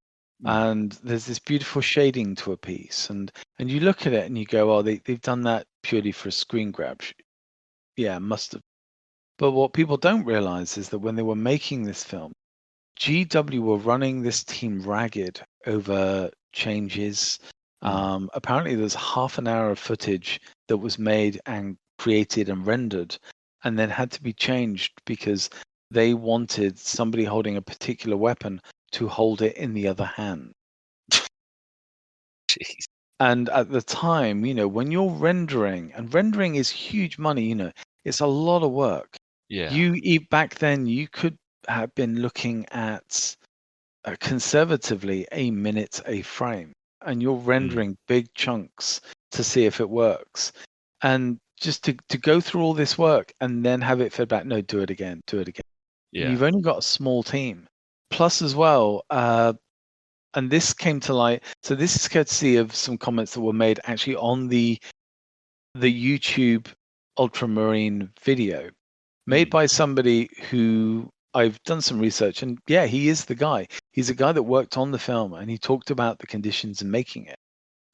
And there's this beautiful shading to a piece, and you look at it and you go, "Oh, they've done that purely for a screen grab." Yeah, must have. But what people don't realize is that when they were making this film, GW were running this team ragged over changes. Apparently, there's half an hour of footage that was made and created and rendered, and then had to be changed because they wanted somebody holding a particular weapon to hold it in the other hand. Jeez. And at the time, when you're rendering, and rendering is huge money, it's a lot of work. Yeah. Back then, you could have been looking at conservatively a minute a frame, and you're rendering big chunks to see if it works. And just to go through all this work and then have it fed back, no, do it again. Yeah. And you've only got a small team. Plus, as well, and this came to light. So this is courtesy of some comments that were made actually on the YouTube Ultramarine video, made by somebody who I've done some research, and yeah, he is the guy. He's a guy that worked on the film, and he talked about the conditions in making it.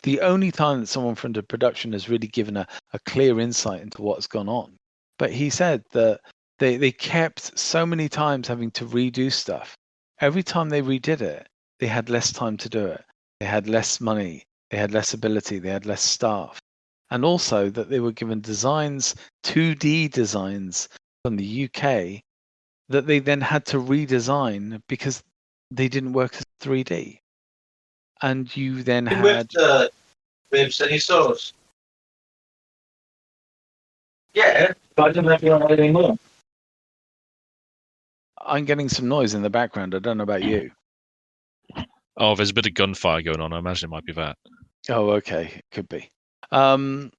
The only time that someone from the production has really given a clear insight into what's gone on. But he said that they kept so many times having to redo stuff. Every time they redid it, they had less time to do it. They had less money. They had less ability. They had less staff. And also that they were given designs, 2D designs from the UK, that they then had to redesign because they didn't work as 3D. And you then had... With any sauce? Yeah, but I didn't have to on anymore. I'm getting some noise in the background. I don't know about you. Oh, there's a bit of gunfire going on. I imagine it might be that. Oh, okay. It could be. But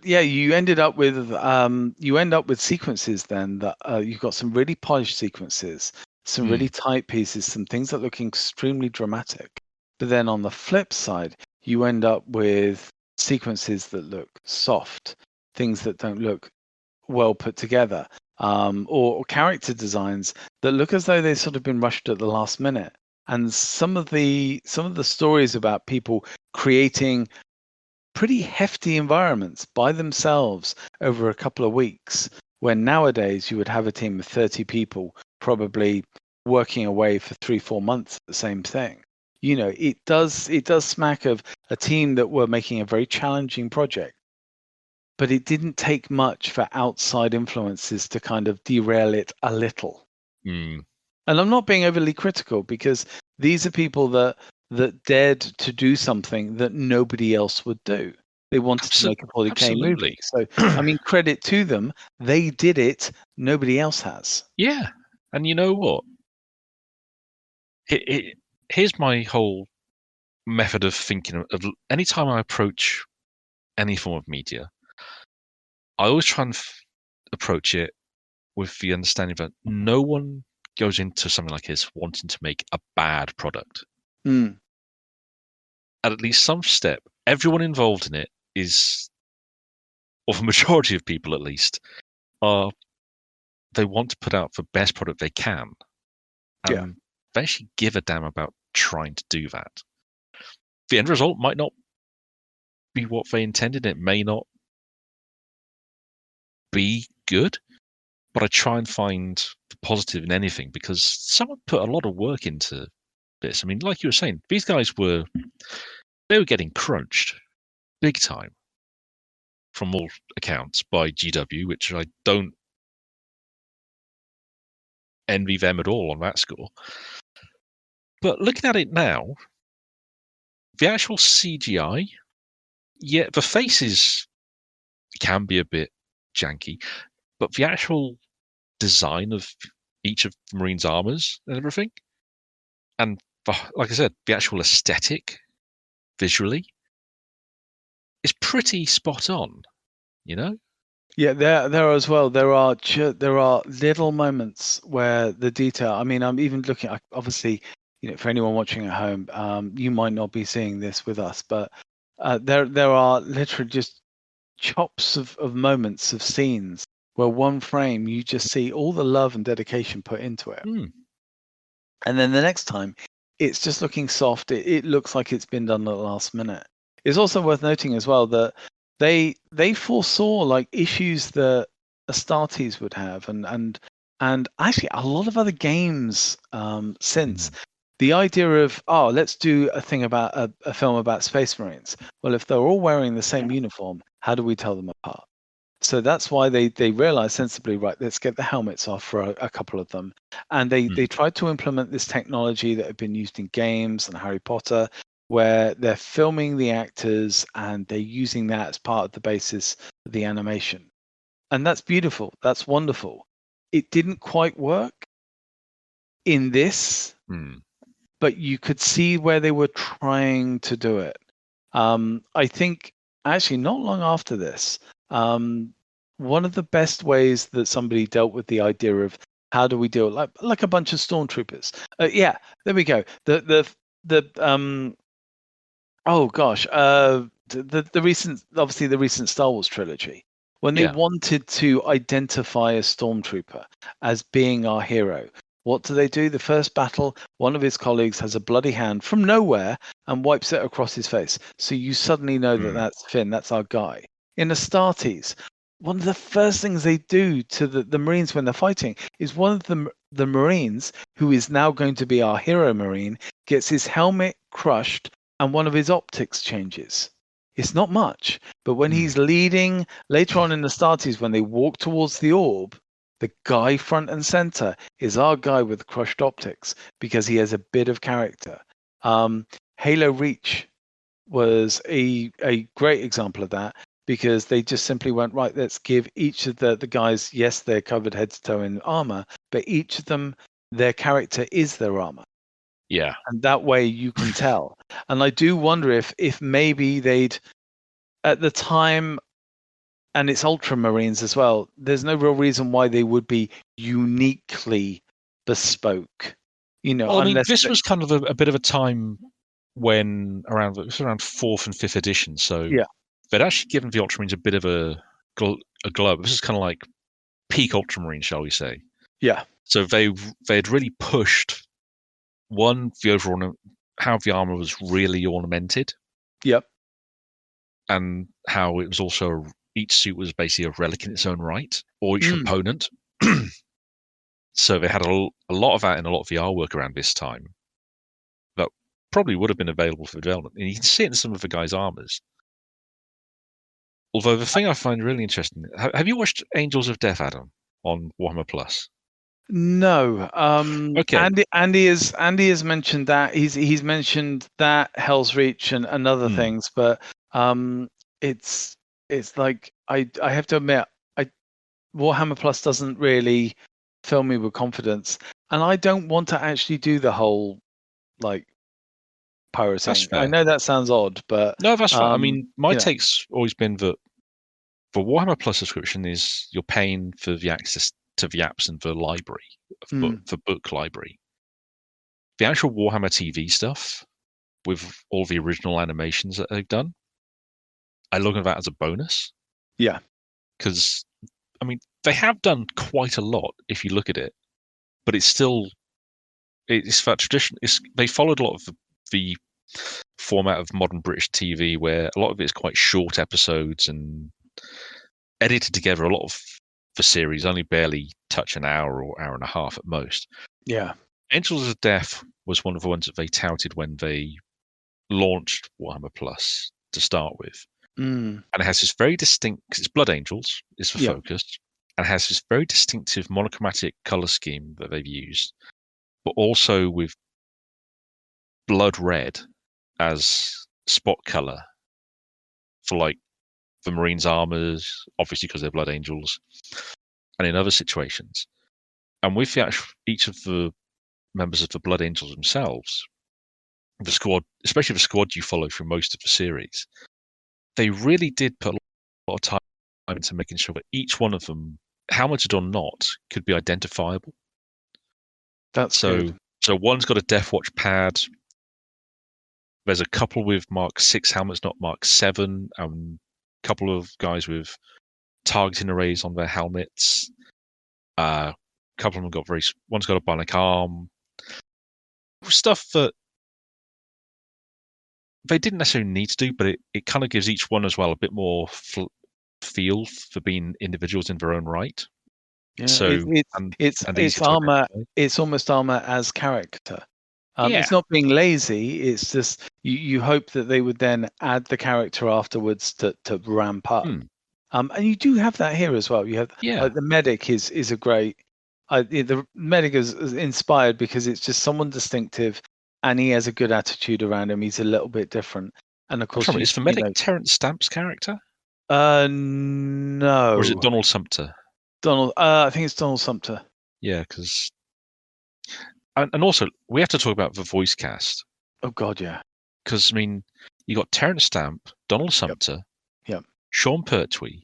yeah, you end up with sequences then that you've got some really polished sequences, some really tight pieces, some things that look extremely dramatic. But then on the flip side, you end up with sequences that look soft, things that don't look well put together, or character designs that look as though they've sort of been rushed at the last minute. And some of the stories about people creating pretty hefty environments by themselves over a couple of weeks, when nowadays you would have a team of 30 people probably working away for 3-4 months at the same thing. It does smack of a team that were making a very challenging project, but it didn't take much for outside influences to kind of derail it a little. And I'm not being overly critical, because these are people that dared to do something that nobody else would do. They wanted to make a 40K movie. So, I mean, credit to them. They did it. Nobody else has. Yeah. And you know what? Here's my whole method of thinking. Of anytime I approach any form of media, I always try and approach it with the understanding that no one goes into something like this wanting to make a bad product. At least some step, everyone involved in it is, or the majority of people at least, they want to put out the best product they can. And they actually give a damn about trying to do that. The end result might not be what they intended. It may not be good, but I try and find the positive in anything, because someone put a lot of work into this. I mean, like you were saying, these guys were getting crunched big time from all accounts by GW, which I don't envy them at all on that score. But looking at it now, the actual CGI, yeah, the faces can be a bit janky. but the actual design of each of the Marines' armors and everything, and like I said, the actual aesthetic visually is pretty spot on, you know? Yeah, there as well. There are little moments where the detail. I mean, I'm even looking. Obviously, for anyone watching at home, you might not be seeing this with us, but there are literally just chops of moments of scenes where one frame you just see all the love and dedication put into it, and then the next time it's just looking soft. It looks like it's been done at the last minute. It's also worth noting as well that they foresaw like issues that Astartes would have, and actually a lot of other games since. The idea of let's do a thing about a film about Space Marines. Well, if they're all wearing the same uniform, how do we tell them apart? So that's why they realized sensibly, right, let's get the helmets off for a couple of them. And they tried to implement this technology that had been used in games and Harry Potter, where they're filming the actors and they're using that as part of the basis of the animation. And that's beautiful. That's wonderful. It didn't quite work in this, but you could see where they were trying to do it. I think actually not long after this, one of the best ways that somebody dealt with the idea of how do we deal like a bunch of stormtroopers. Yeah, there we go. The the recent Star Wars trilogy, when they wanted to identify a stormtrooper as being our hero. What do? The first battle, one of his colleagues has a bloody hand from nowhere and wipes it across his face. So you suddenly know that that's Finn, that's our guy. In Astartes, one of the first things they do to the Marines when they're fighting is one of the Marines, who is now going to be our hero Marine, gets his helmet crushed and one of his optics changes. It's not much, but when he's leading later on in Astartes, when they walk towards the orb, the guy front and center is our guy with crushed optics because he has a bit of character. Halo Reach was a great example of that because they just simply went, right, let's give each of the guys, yes, they're covered head to toe in armor, but each of them, their character is their armor. Yeah. And that way you can tell. And I do wonder if maybe they'd, at the time, and it's Ultramarines as well, there's no real reason why they would be uniquely bespoke. Well, I mean, this was kind of a bit of a time when around 4th and 5th edition, so they'd actually given the Ultramarines a bit of a glow. This is kind of like peak Ultramarine, shall we say? Yeah. So they'd really pushed the overall how the armor was really ornamented. Yep. And how it was also each suit was basically a relic in its own right, or each component. So they had a lot of that in a lot of VR work around this time that probably would have been available for development. And you can see it in some of the guys' armors. Although the thing I find really interesting, have you watched Angels of Death, Adam, on Warhammer Plus? No. Okay. Andy has mentioned that. He's mentioned that Hell's Reach and other things, but it's like I have to admit, Warhammer Plus doesn't really fill me with confidence, and I don't want to actually do the whole like pirating. I know that sounds odd, but no, that's fine. I mean, my take's always been that the Warhammer Plus subscription is you're paying for the access to the apps and the library, the book library. The actual Warhammer TV stuff with all the original animations that they've done, I look at that as a bonus. Yeah. Because, I mean, they have done quite a lot if you look at it, but it's that tradition. They followed a lot of the format of modern British TV, where a lot of it is quite short episodes and edited together. A lot of the series only barely touch an hour or hour and a half at most. Yeah. Angels of Death was one of the ones that they touted when they launched Warhammer Plus to start with. And it has this very distinct, because it's Blood Angels, is the focus, and it has this very distinctive monochromatic color scheme that they've used, but also with blood red as spot color for like the Marines' armors, obviously because they're Blood Angels. and in other situations. And with each of the members of the Blood Angels themselves, the squad, especially the squad you follow through most of the series, they really did put a lot of time into making sure that each one of them, helmeted or not, could be identifiable. That's good. So one's got a Death Watch pad. There's a couple with Mark 6 helmets, not Mark 7, and a couple of guys with targeting arrays on their helmets. A couple of them one's got a bionic arm. Stuff that they didn't necessarily need to do, but it kind of gives each one as well a bit more feel for being individuals in their own right. Yeah, so it's armor. It's almost armor as character. It's not being lazy. It's just you hope that they would then add the character afterwards to ramp up. And you do have that here as well. You have like, the medic is a great. The medic is inspired because it's just someone distinctive, and he has a good attitude around him. He's a little bit different, and of course, is the medic Terrence Stamp's character? No. Or is it Donald Sumpter? I think it's Donald Sumpter. Yeah, because. And also, we have to talk about the voice cast. Oh, God, yeah. Because, I mean, you got Terrence Stamp, Donald Sumpter, Sean Pertwee,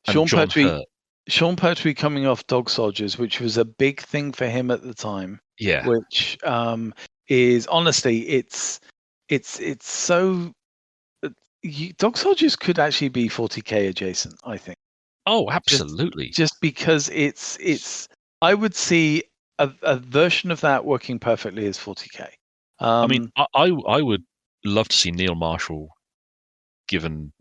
and John Hurt. Sean Pertwee coming off Dog Soldiers, which was a big thing for him at the time. Yeah. Which is, honestly, it's so... Dog Soldiers could actually be 40k adjacent, I think. Oh, absolutely. Just because it's... I would see... A version of that working perfectly as 40k. I mean, I would love to see Neil Marshall given.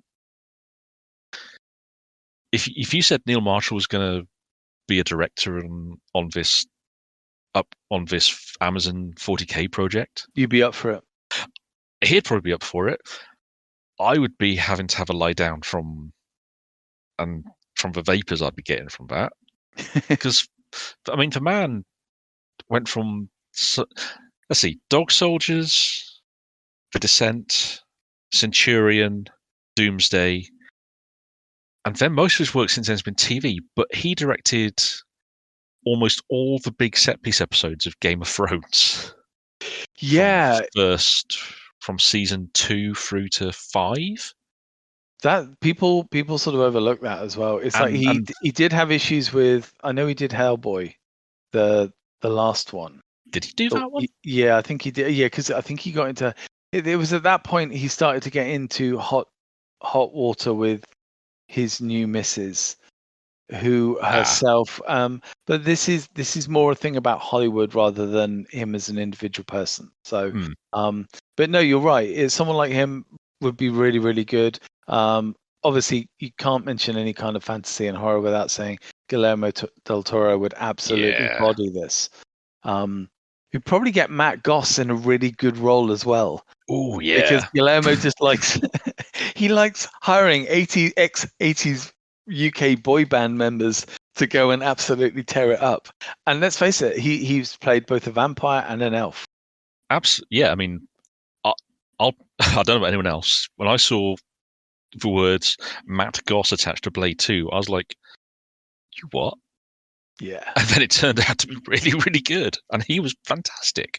If you said Neil Marshall was going to be a director on this Amazon 40k project, you'd be up for it. He'd probably be up for it. I would be having to have a lie down from the vapors I'd be getting from that, because I mean the man went from, let's see, Dog Soldiers, The Descent, Centurion, Doomsday, and then most of his work since then has been TV, but he directed almost all the big set-piece episodes of Game of Thrones. Yeah. From season 2 through to 5. That people sort of overlook that as well. It's like he did have issues with, I know he did Hellboy, the last one. Did he do that one? Yeah, I think he did. Yeah, because I think he got into it was at that point he started to get into hot water with his new missus, who herself. But this is more a thing about Hollywood rather than him as an individual person. So, but no, you're right. It's someone like him would be really, really good. Obviously, you can't mention any kind of fantasy and horror without saying Guillermo del Toro would absolutely body this. You'd probably get Matt Goss in a really good role as well. Oh yeah, because Guillermo just likes he likes hiring 80s UK boy band members to go and absolutely tear it up. And let's face it, he's played both a vampire and an elf. Absolutely, yeah. I mean, I don't know about anyone else. When I saw the words Matt Goss attached to Blade 2, I was like, you what? Yeah. And then it turned out to be really, really good. And he was fantastic.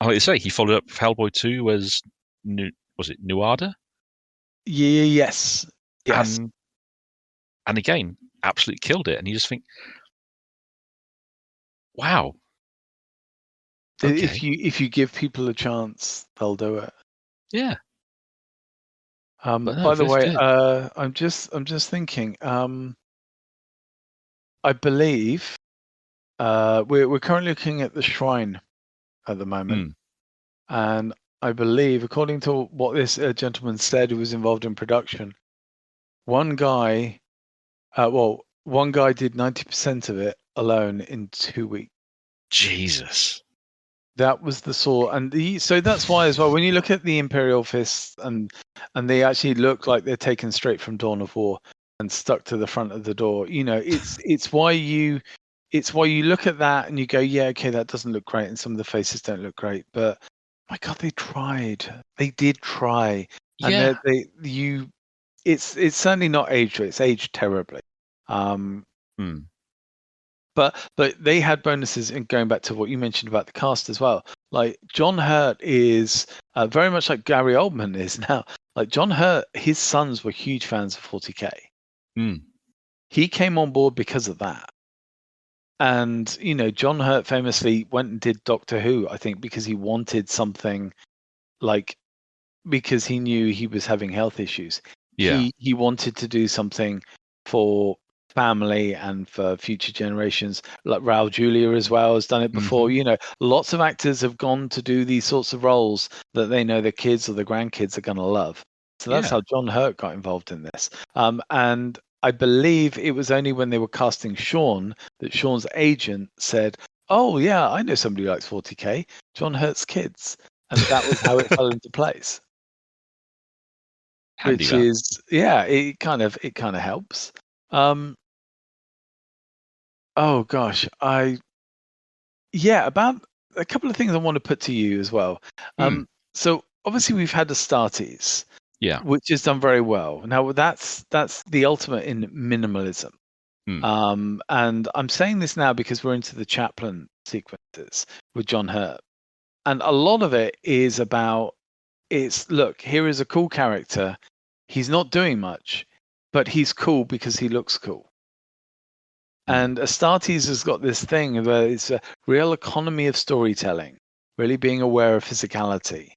I like to say, he followed up Hellboy 2 as, was it Nuada? Yeah, yes. And again, absolutely killed it. And you just think, wow. Okay. If you give people a chance, they'll do it. Yeah. By the way, I'm just thinking. I believe we're currently looking at the Shrine at the moment, and I believe, according to what this gentleman said, who was involved in production, one guy did 90% of it alone in 2 weeks. Jesus. That was the sort, and so that's why as well. When you look at the Imperial Fists, and they actually look like they're taken straight from Dawn of War and stuck to the front of the door. You know, it's why you look at that and you go, yeah, okay, that doesn't look great, and some of the faces don't look great, but my God, they tried. They did try, and it's certainly not aged. It's aged terribly. But they had bonuses, and going back to what you mentioned about the cast as well. Like John Hurt is very much like Gary Oldman is now. Like John Hurt, his sons were huge fans of 40K. He came on board because of that. And, you know, John Hurt famously went and did Doctor Who, I think, because he wanted something like, because he knew he was having health issues. Yeah. He wanted to do something for family and for future generations. Like Raul Julia as well has done it before. You know, lots of actors have gone to do these sorts of roles that they know their kids or their grandkids are going to love. So that's how John Hurt got involved in this. And I believe it was only when they were casting Sean that Sean's agent said, "Oh yeah, I know somebody who likes 40K, John Hurt's kids," and that was how it fell into place. Handy, which is it kind of helps. Oh gosh, about a couple of things I want to put to you as well. So obviously we've had the Astartes. Which has done very well. Now that's the ultimate in minimalism. And I'm saying this now because we're into the chaplain sequences with John Hurt. And a lot of it is about, look, here is a cool character. He's not doing much, but he's cool because he looks cool. And Astartes has got this thing where it's a real economy of storytelling, really being aware of physicality.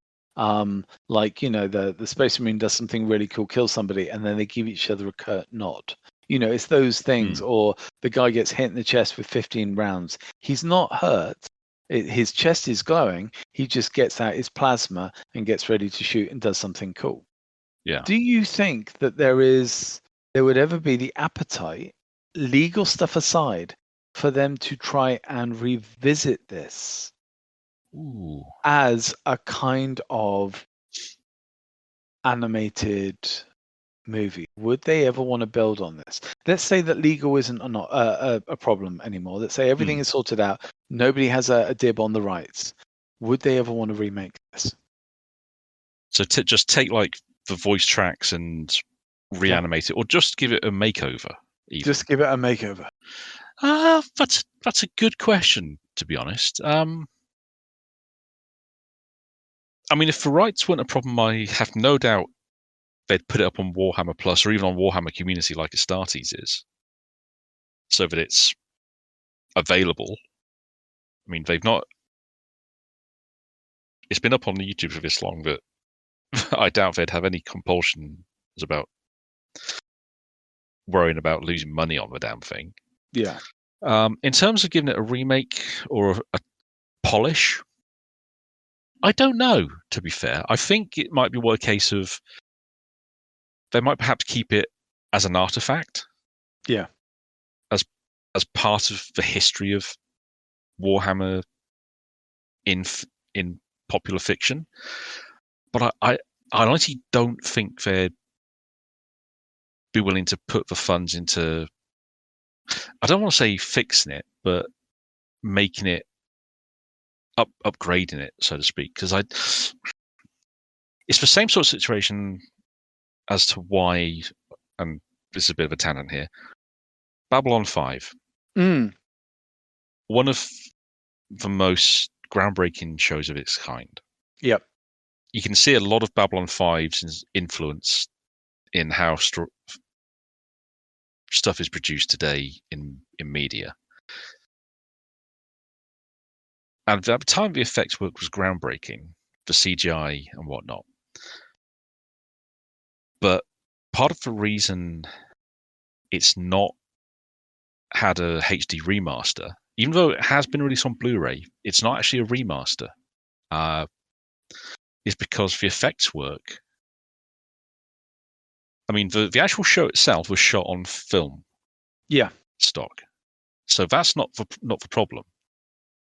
Like, you know, the Space Marine does something really cool, kills somebody, and then they give each other a curt nod. You know, it's those things. Or the guy gets hit in the chest with 15 rounds. He's not hurt. His chest is glowing. He just gets out his plasma and gets ready to shoot and does something cool. Yeah. Do you think that there would ever be the appetite, legal stuff aside, for them to try and revisit this? As a kind of animated movie? Would they ever want to build on this? Let's say that legal isn't a problem anymore. Let's say everything is sorted out. Nobody has a dib on the rights. Would they ever want to remake this? So just take like the voice tracks and reanimate it, or just give it a makeover? Even? Just give it a makeover. That's a good question, to be honest. I mean, if the rights weren't a problem, I have no doubt they'd put it up on Warhammer Plus or even on Warhammer Community like Astartes is, so that it's available. I mean, they've not... It's been up on YouTube for this long that I doubt they'd have any compulsions about worrying about losing money on the damn thing. Yeah. In terms of giving it a remake or a polish, I don't know, to be fair. I think it might be a case of they might perhaps keep it as an artifact. Yeah. As part of the history of Warhammer in popular fiction. But I honestly don't think they'd be willing to put the funds into, I don't want to say fixing it, but making it upgrading it, so to speak, because it's the same sort of situation as to why, and this is a bit of a tangent here, Babylon 5. One of the most groundbreaking shows of its kind. Yep. You can see a lot of Babylon 5's influence in how stuff is produced today in media. And at the time, the effects work was groundbreaking, the CGI and whatnot. But part of the reason it's not had a HD remaster, even though it has been released on Blu-ray, it's not actually a remaster. Is because the effects work. I mean, the actual show itself was shot on film. Yeah. Stock. So that's not the problem.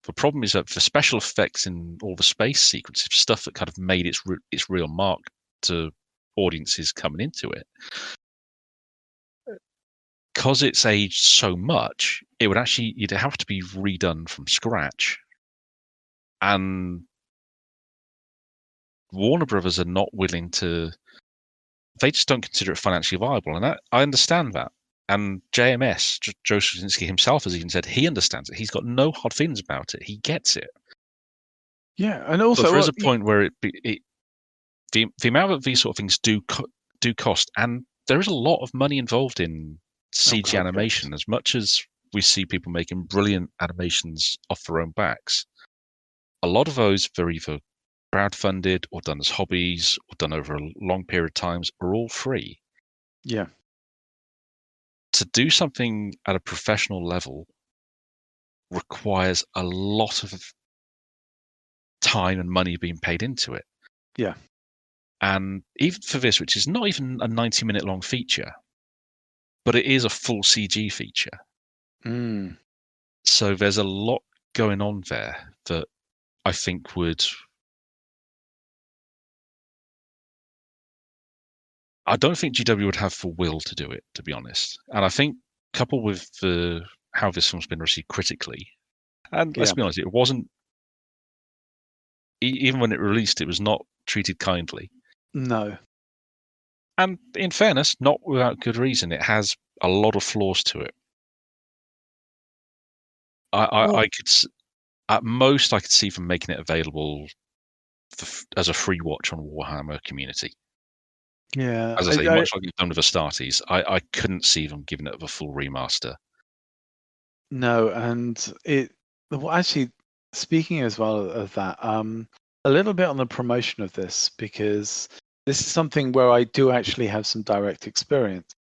The problem is that the special effects in all the space sequences, stuff that kind of made its real mark to audiences coming into it, because it's aged so much, you'd have to be redone from scratch. And Warner Brothers are not willing to. They just don't consider it financially viable, and I understand that. And JMS, Joe Straczynski himself, has even said he understands it. He's got no hard feelings about it. He gets it. Yeah, and also but there is a point where the amount that these sort of things do cost, and there is a lot of money involved in CG animation. Yes. As much as we see people making brilliant animations off their own backs, a lot of those are either crowdfunded or done as hobbies or done over a long period of times are all free. Yeah. To do something at a professional level requires a lot of time and money being paid into it. Yeah. And even for this, which is not even a 90-minute long feature, but it is a full CG feature. Mm. So there's a lot going on there that I think would... I don't think GW would have the will to do it, to be honest. And I think, coupled with how this film's been received critically, and let's be honest, it wasn't... Even when it released, it was not treated kindly. No. And in fairness, not without good reason. It has a lot of flaws to it. I could, at most, I could see them making it available as a free watch on Warhammer Community. Yeah. As I say, much like you've done with Astartes, I couldn't see them giving it a full remaster. No, and actually, speaking as well of that, a little bit on the promotion of this, because this is something where I do actually have some direct experience.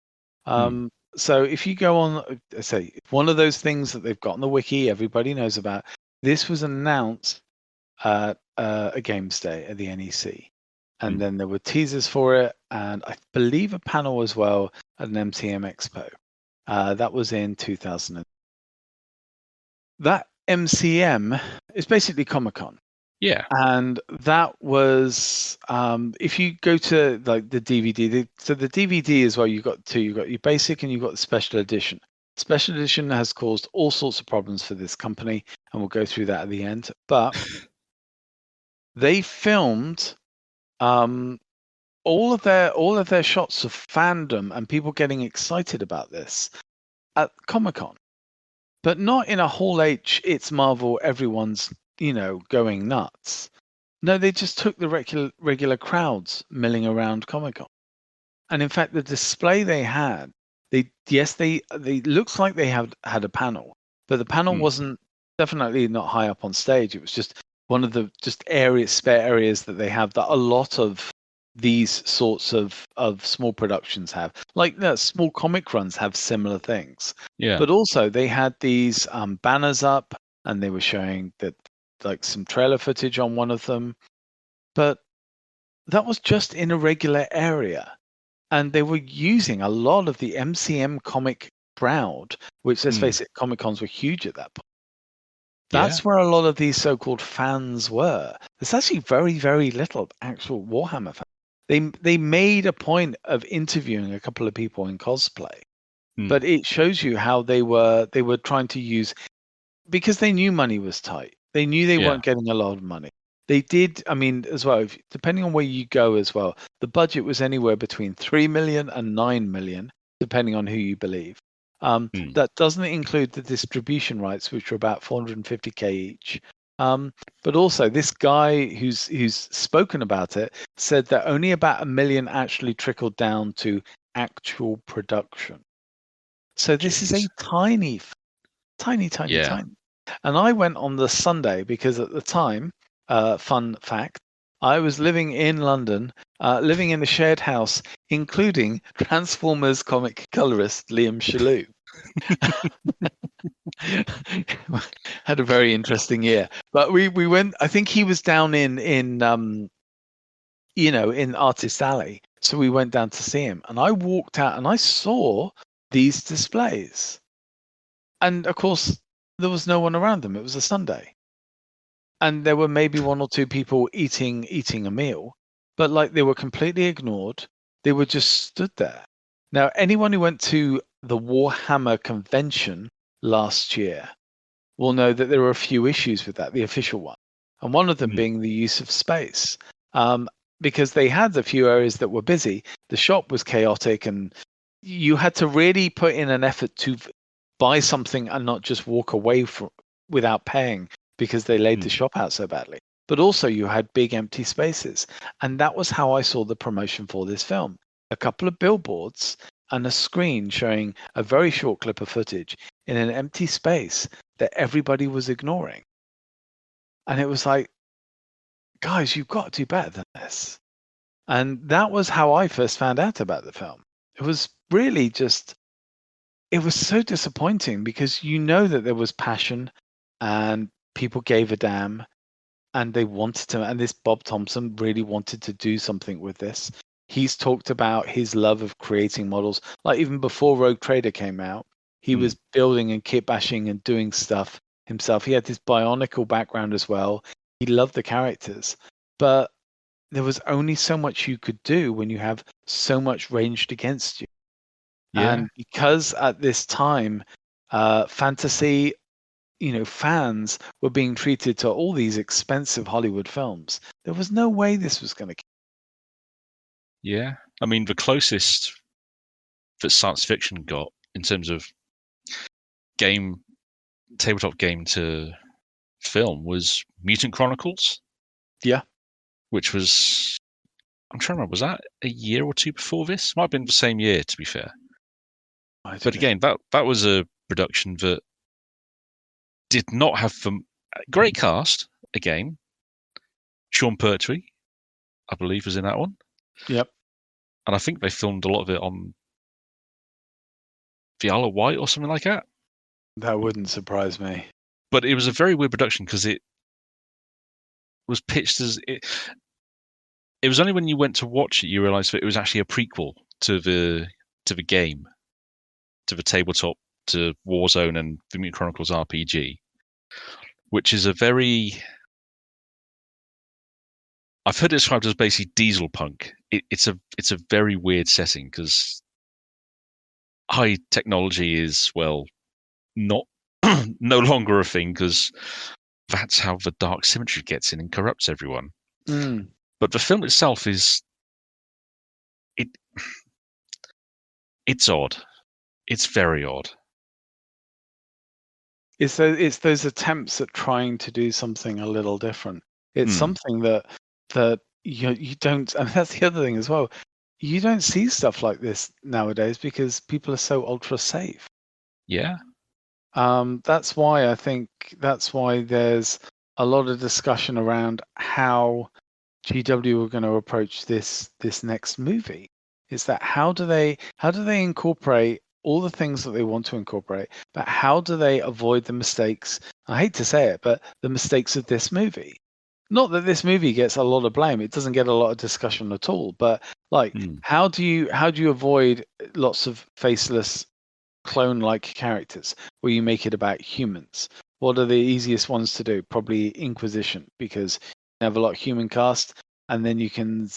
So if you go on, say, one of those things that they've got on the wiki, everybody knows about, this was announced at a Games Day at the NEC. And then there were teasers for it, and I believe a panel as well at an MCM Expo. That was in 2000. That MCM is basically Comic-Con. Yeah. And that was, if you go to like the DVD, so the DVD as well, you've got your basic and you've got the special edition. Special edition has caused all sorts of problems for this company, and we'll go through that at the end. But they filmed all of their shots of fandom and people getting excited about this at Comic-Con, but not in a Hall H, it's Marvel, everyone's going nuts. No, they just took the regular crowds milling around Comic-Con. And in fact, the display they had, they looks like they had a panel, but the panel wasn't, definitely not high up on stage. It was just one of the spare areas that they have that a lot of these sorts of small productions have. Like small comic runs have similar things. Yeah. But also they had these banners up, and they were showing that like some trailer footage on one of them. But that was just in a regular area. And they were using a lot of the MCM comic crowd, which, let's face it, Comic-Cons were huge at that point. That's where a lot of these so-called fans were. There's actually very, very little actual Warhammer fans. They made a point of interviewing a couple of people in cosplay, but it shows you how they were trying to use, because they knew money was tight. They knew they weren't getting a lot of money. They did, I mean, as well, depending on where you go as well, the budget was anywhere between 3 million and 9 million, depending on who you believe. That doesn't include the distribution rights, which are about 450k each. But also, this guy who's spoken about it said that only about 1 million actually trickled down to actual production. So this is a tiny. And I went on the Sunday because at the time, fun fact, I was living in London, living in a shared house, including Transformers comic colorist Liam Shalhoub. Had a very interesting year. But we went, I think he was down in Artist Alley. So we went down to see him. And I walked out and I saw these displays. And of course, there was no one around them. It was a Sunday. And there were maybe one or two people eating a meal, but like they were completely ignored. They were just stood there. Now, anyone who went to the Warhammer convention last year will know that there were a few issues with that, the official one. And one of them being the use of space, because they had a few areas that were busy. The shop was chaotic and you had to really put in an effort to buy something and not just walk away without paying because they laid the shop out so badly. But also you had big empty spaces. And that was how I saw the promotion for this film. A couple of billboards and a screen showing a very short clip of footage in an empty space that everybody was ignoring. And it was like, guys, you've got to do better than this. And that was how I first found out about the film. It was really just, it was so disappointing because you know that there was passion and people gave a damn and they wanted to, and this Bob Thompson really wanted to do something with this. He's talked about his love of creating models. Like even before Rogue Trader came out, he was building and kit bashing and doing stuff himself. He had this Bionicle background as well. He loved the characters, but there was only so much you could do when you have so much ranged against you. Yeah. And because at this time, fantasy, fans were being treated to all these expensive Hollywood films, there was no way this was going to. Yeah. I mean, the closest that science fiction got in terms of tabletop game to film was Mutant Chronicles. Yeah. Which was, I'm trying to remember, was that a year or two before this? Might have been the same year, to be fair. But again, that was a production that did not have great cast. Again, Sean Pertwee, I believe, was in that one. Yep. And I think they filmed a lot of it on the Isle of Wight or something like that. That wouldn't surprise me. But it was a very weird production because it was pitched as it was only when you went to watch it you realised that it was actually a prequel to the game, to the tabletop, to Warzone and the Mutant Chronicles RPG, which is a very, I've heard it described as basically diesel punk. It's a very weird setting because high technology is, well, not no longer a thing because that's how the dark symmetry gets in and corrupts everyone. But the film itself is it's odd. It's very odd. It's those attempts at trying to do something a little different. It's something that you don't, and that's the other thing as well. You don't see stuff like this nowadays because people are so ultra safe. Yeah. That's why there's a lot of discussion around how GW are going to approach this next movie. Is that how do they incorporate all the things that they want to incorporate, but how do they avoid the mistakes? I hate to say it, but the mistakes of this movie. Not that this movie gets a lot of blame; it doesn't get a lot of discussion at all. But like, how do you avoid lots of faceless, clone-like characters where you make it about humans? What are the easiest ones to do? Probably Inquisition, because you have a lot of human cast, and then you can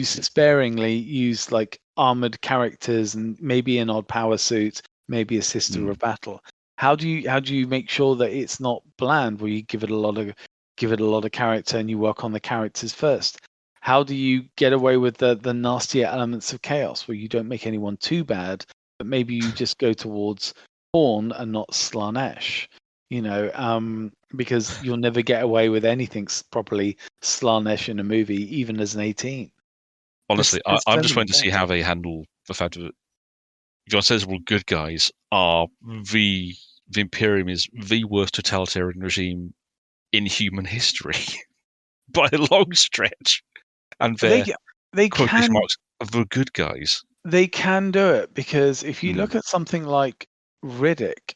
sparingly use like armored characters and maybe an odd power suit, maybe a sister of battle. How do you make sure that it's not bland where you give it a lot of character and you work on the characters first? How do you get away with the nastier elements of chaos where you don't make anyone too bad, but maybe you just go towards Horn and not Slanesh? Because you'll never get away with anything properly Slanesh in a movie, even as an 18. Honestly, I'm just waiting to see how they handle the fact that John says, well, good guys are the Imperium is the worst totalitarian regime in human history by a long stretch, and they quotation marks of the good guys. They can do it because if you look at something like Riddick,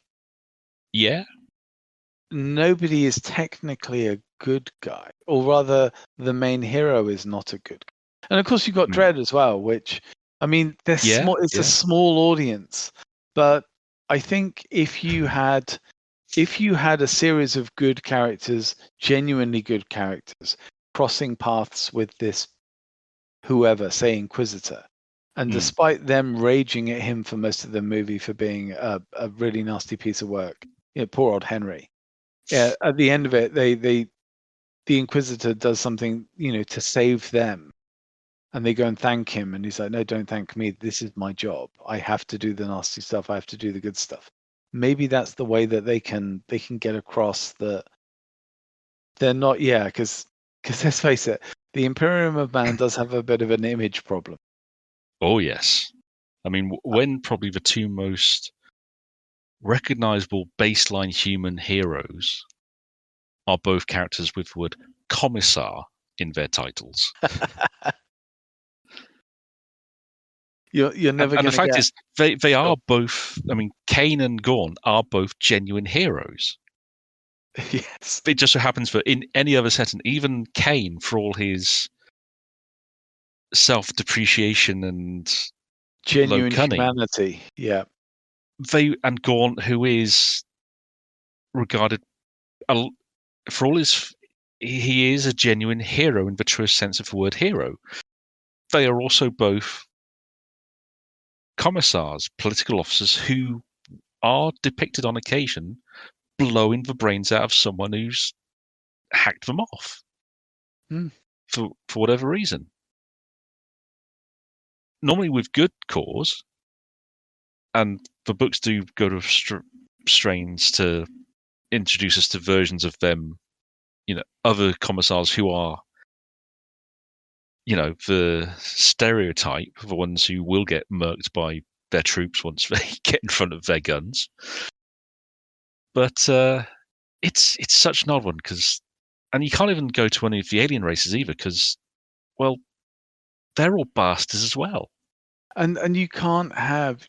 nobody is technically a good guy, or rather, the main hero is not a good guy. And of course, you've got Dredd as well, which, I mean, it's a small audience, but I think if you had a series of good characters, genuinely good characters, crossing paths with this whoever, say Inquisitor, and despite them raging at him for most of the movie for being a really nasty piece of work, poor old Henry. Yeah, at the end of it, the Inquisitor does something, to save them. and they go and thank him, and he's like, no, don't thank me. This is my job. I have to do the nasty stuff. I have to do the good stuff. Maybe that's the way that they can get across that they're not, because let's face it, the Imperium of Man does have a bit of an image problem. Oh, yes. I mean, when probably the two most recognizable baseline human heroes are both characters with the word commissar in their titles. You're never going to get... And the fact is, they are both, I mean, Kane and Gorn are both genuine heroes. Yes. It just so happens that in any other setting, even Kane, for all his self-depreciation and genuine low cunning, humanity, and Gaunt, who is regarded for all his, he is a genuine hero in the truest sense of the word hero. They are also both commissars, political officers who are depicted on occasion blowing the brains out of someone who's hacked them off for whatever reason. Normally with good cause, and the books do go to strains to introduce us to versions of them, other commissars who are, the stereotype of the ones who will get murked by their troops once they get in front of their guns. But it's such an odd one and you can't even go to any of the alien races either because, well, they're all bastards as well. And you can't have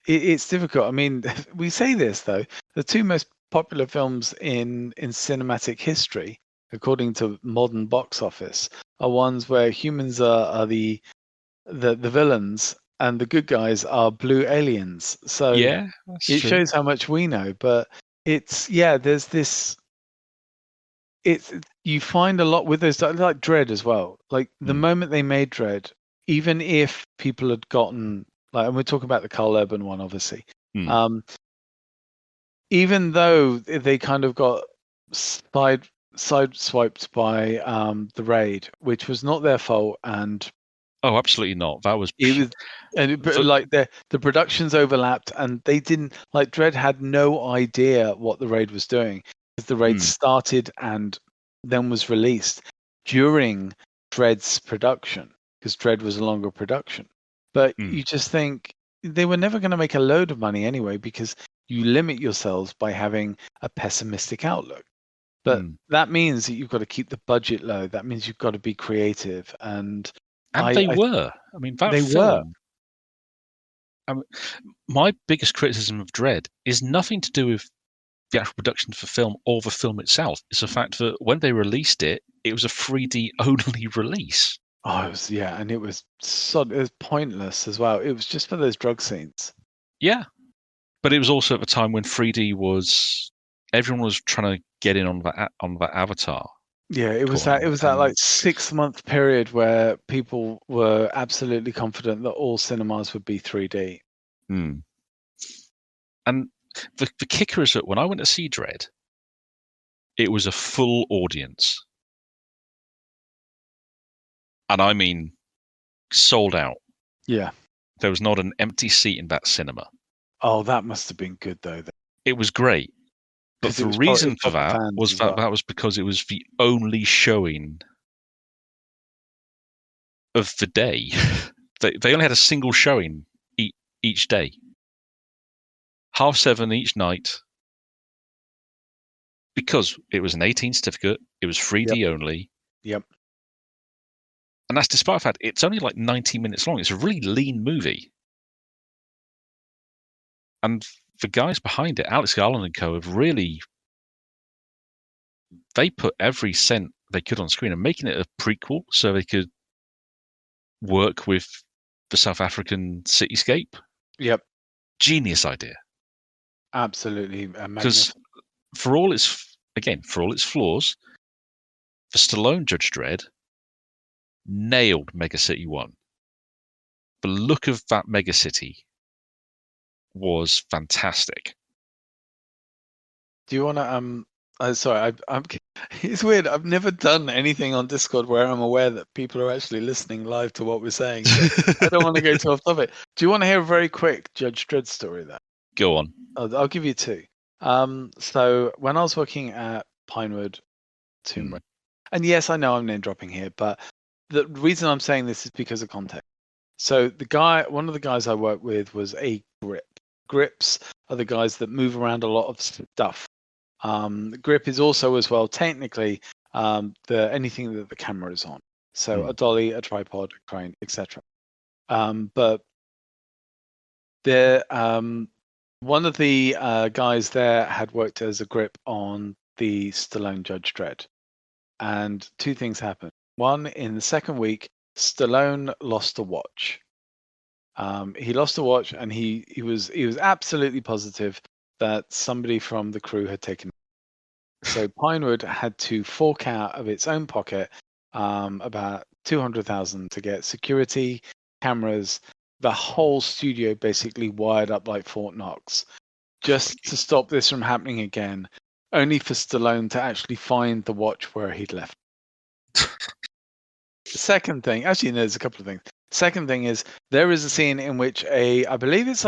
it's difficult. I mean, we say this though, the two most popular films in cinematic history, according to modern box office, are ones where humans are the villains and the good guys are blue aliens. So yeah, it shows how much we know. But it's there's this. You find a lot with those, like Dread as well. Like the moment they made Dread, even if people had gotten and we're talking about the Carl Urban one, obviously. Even though they kind of got sideswiped by the Raid, which was not their fault, and oh, absolutely not. That was like the productions overlapped, and they didn't Dread had no idea what the Raid was doing because the Raid started and then was released during Dread's production because Dread was a longer production. But you just think they were never going to make a load of money anyway because you limit yourselves by having a pessimistic outlook. But that means that you've got to keep the budget low. That means you've got to be creative. And they were. I mean, that film. I mean, my biggest criticism of Dread is nothing to do with the actual production for film or the film itself. It's the fact that when they released it, it was a 3D only release. Oh, it was, and it was pointless as well. It was just for those drug scenes. Yeah, but it was also at the time when 3D was everyone was trying to get in on that Avatar. Yeah, it was that 6-month period where people were absolutely confident that all cinemas would be 3D. And the kicker is that when I went to see Dread, it was a full audience. And I mean, sold out. Yeah. There was not an empty seat in that cinema. Oh, that must have been good, though. It was great. But the reason for that was that was because it was the only showing of the day. They only had a single showing each day. 7:30 each night. Because it was an 18 certificate, it was 3D only. Yep. And that's despite the fact it's only like 90 minutes long. It's a really lean movie. And the guys behind it, Alex Garland and co, have really... They put every cent they could on screen and making it a prequel so they could work with the South African cityscape. Yep. Genius idea. Absolutely. Because for all its flaws, the Stallone Judge Dredd nailed Megacity 1. The look of that megacity was fantastic. Do you want to Sorry, it's weird. I've never done anything on Discord where I'm aware that people are actually listening live to what we're saying. So I don't want to go too off topic. Do you want to hear a very quick Judge Dredd story, though? Go on. I'll give you two. So when I was working at Pinewood Tomb Raider, and yes, I know I'm name dropping here, but the reason I'm saying this is because of context. So one of the guys I worked with was a grip. Grips are the guys that move around a lot of stuff. The grip is also as well technically anything that the camera is on. So a dolly, a tripod, a crane, etc. But one of the guys there had worked as a grip on the Stallone Judge Dredd, and two things happened. One, in the second week, Stallone lost a watch. He lost a watch, and he was absolutely positive that somebody from the crew had taken it. So Pinewood had to fork out of its own pocket about $200,000 to get security cameras, the whole studio basically wired up like Fort Knox, just to stop this from happening again, only for Stallone to actually find the watch where he'd left. The second thing, actually, there's a couple of things. Second thing is there is a scene in which I believe it's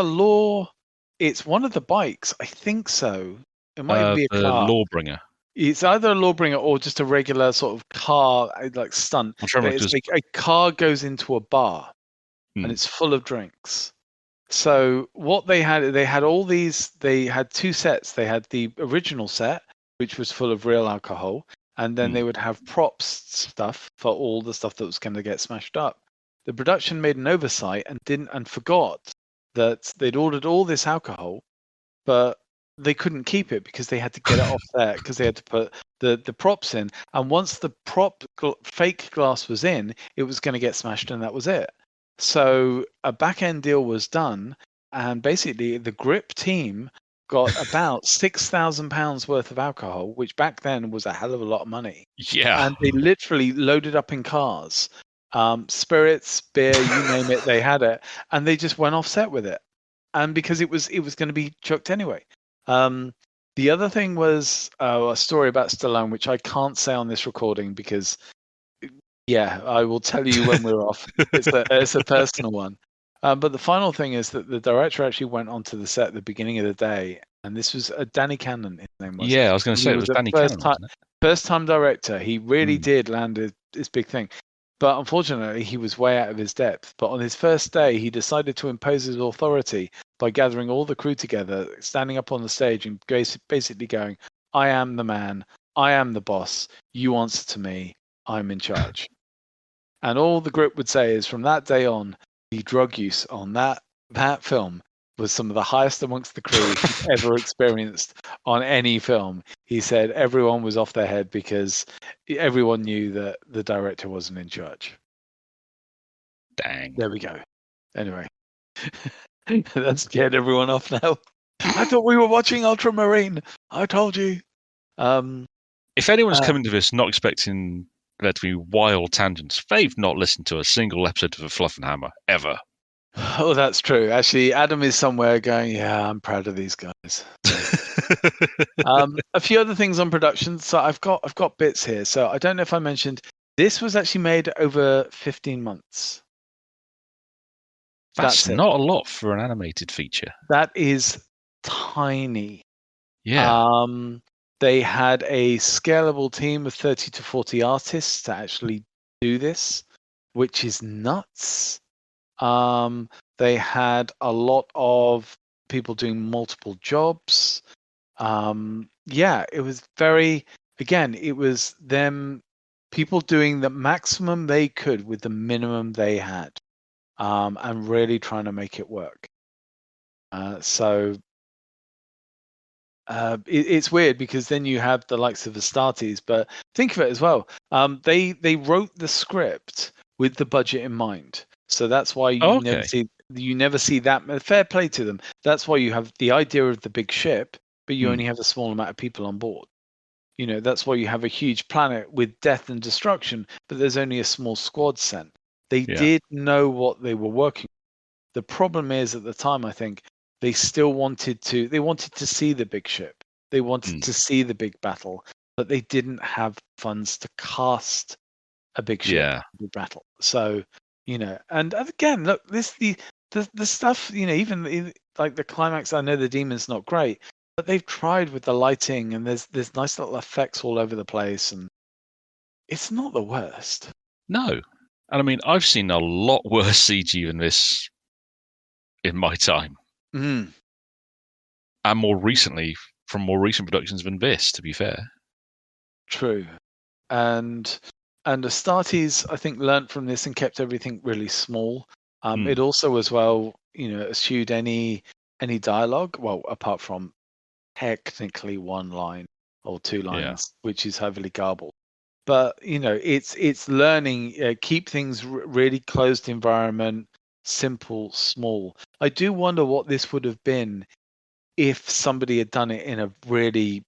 it's one of the bikes. I think so. It might even be a car. Lawbringer. It's either a Lawbringer or just a regular sort of car, like stunt. It's like a car goes into a bar and it's full of drinks. So what they had all these. They had two sets. They had the original set, which was full of real alcohol, and then they would have props stuff for all the stuff that was going to get smashed up. The production made an oversight and forgot that they'd ordered all this alcohol, but they couldn't keep it because they had to get it off there because they had to put the props in. And once the fake glass was in, it was going to get smashed, and that was it. So a back end deal was done, and basically the grip team got about £6,000 worth of alcohol, which back then was a hell of a lot of money. Yeah. And they literally loaded up in cars. Spirits, beer, you name it, they had it, and they just went off set with it. And because it was going to be chucked anyway. The other thing was a story about Stallone, which I can't say on this recording because, yeah, I will tell you when we're off. It's a personal one. But the final thing is that the director actually went onto the set at the beginning of the day, and this was Danny Cannon, his name was. Yeah, I was going to say it was Danny Cannon. First-time director. He really did land his big thing. But unfortunately, he was way out of his depth. But on his first day, he decided to impose his authority by gathering all the crew together, standing up on the stage and basically going, I am the man, I am the boss, you answer to me, I'm in charge. And all the group would say is from that day on, the drug use on that film was some of the highest amongst the crew he'd ever experienced on any film. He said everyone was off their head because everyone knew that the director wasn't in charge. Dang. There we go. Anyway, that scared everyone off now. I thought we were watching Ultramarine. I told you. If anyone's coming to this not expecting there to be wild tangents, they've not listened to a single episode of the Fluffenhammer ever. Oh, that's true. Actually, Adam is somewhere going, yeah, I'm proud of these guys. A few other things on production. So I've got bits here. So I don't know if I mentioned this was actually made over 15 months. That's not a lot for an animated feature. That is tiny. Yeah. They had a scalable team of 30 to 40 artists to actually do this, which is nuts. They had a lot of people doing multiple jobs. Yeah, it was it was them, people doing the maximum they could with the minimum they had, and really trying to make it work. It's weird because then you have the likes of Astartes, but think of it as well. They wrote the script with the budget in mind. So that's why you never see that. Fair play to them. That's why you have the idea of the big ship, but you only have a small amount of people on board. You know, that's why you have a huge planet with death and destruction, but there's only a small squad sent. They did know what they were working with. The problem is at the time, I think, they still wanted to see the big ship. They wanted to see the big battle, but they didn't have funds to cast a big ship, a big battle. So, and again, look, the stuff, even like the climax. I know the demon's not great, but they've tried with the lighting, and there's nice little effects all over the place, and it's not the worst. No, and I mean, I've seen a lot worse CG than this in my time, and more recently from more recent productions than this. To be fair, true, and Astartes, I think, learnt from this and kept everything really small. It also, as well, eschewed any dialogue. Well, apart from technically one line or two lines, which is heavily garbled. But it's learning. Keep things really closed environment, simple, small. I do wonder what this would have been if somebody had done it in a really,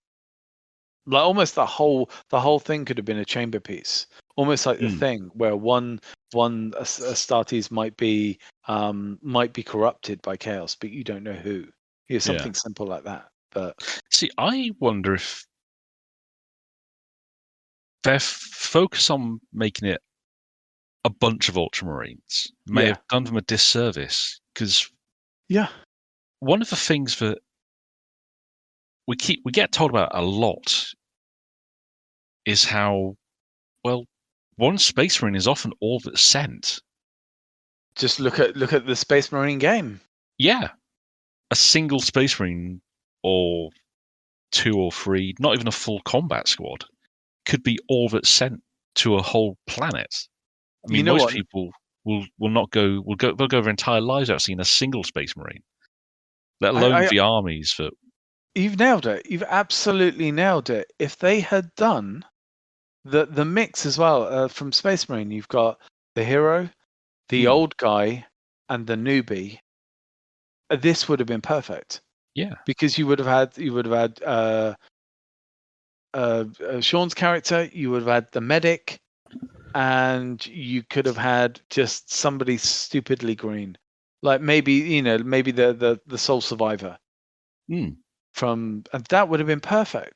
like, almost the whole thing could have been a chamber piece, almost like the thing where one Astartes might be corrupted by chaos, but you don't know who. Something simple like that. But see, I wonder if their focus on making it a bunch of Ultramarines may have done them a disservice, because one of the things that we get told about a lot is how, well, one Space Marine is often all that's sent. Just look at the Space Marine game. Yeah, a single Space Marine or 2 or 3, not even a full combat squad, could be all that's sent to a whole planet. I mean, most people will not go. They'll go their entire lives without seeing a single Space Marine, let alone the armies that. You've nailed it. You've absolutely nailed it. If they had done the mix as well from Space Marine, you've got the hero, the old guy, and the newbie. This would have been perfect. Yeah, because you would have had Sean's character, you would have had the medic, and you could have had just somebody stupidly green, like maybe the sole survivor from, and that would have been perfect.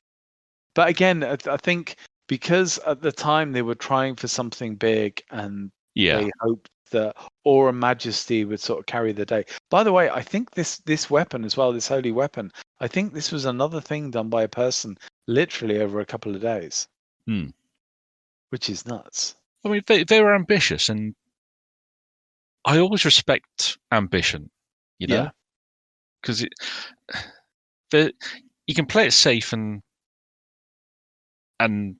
But again, I think because at the time they were trying for something big, and they hoped that Aura Majesty would sort of carry the day. By the way, I think this weapon as well, this holy weapon, I think this was another thing done by a person literally over a couple of days, which is nuts. I mean, they were ambitious, and I always respect ambition, because you can play it safe, and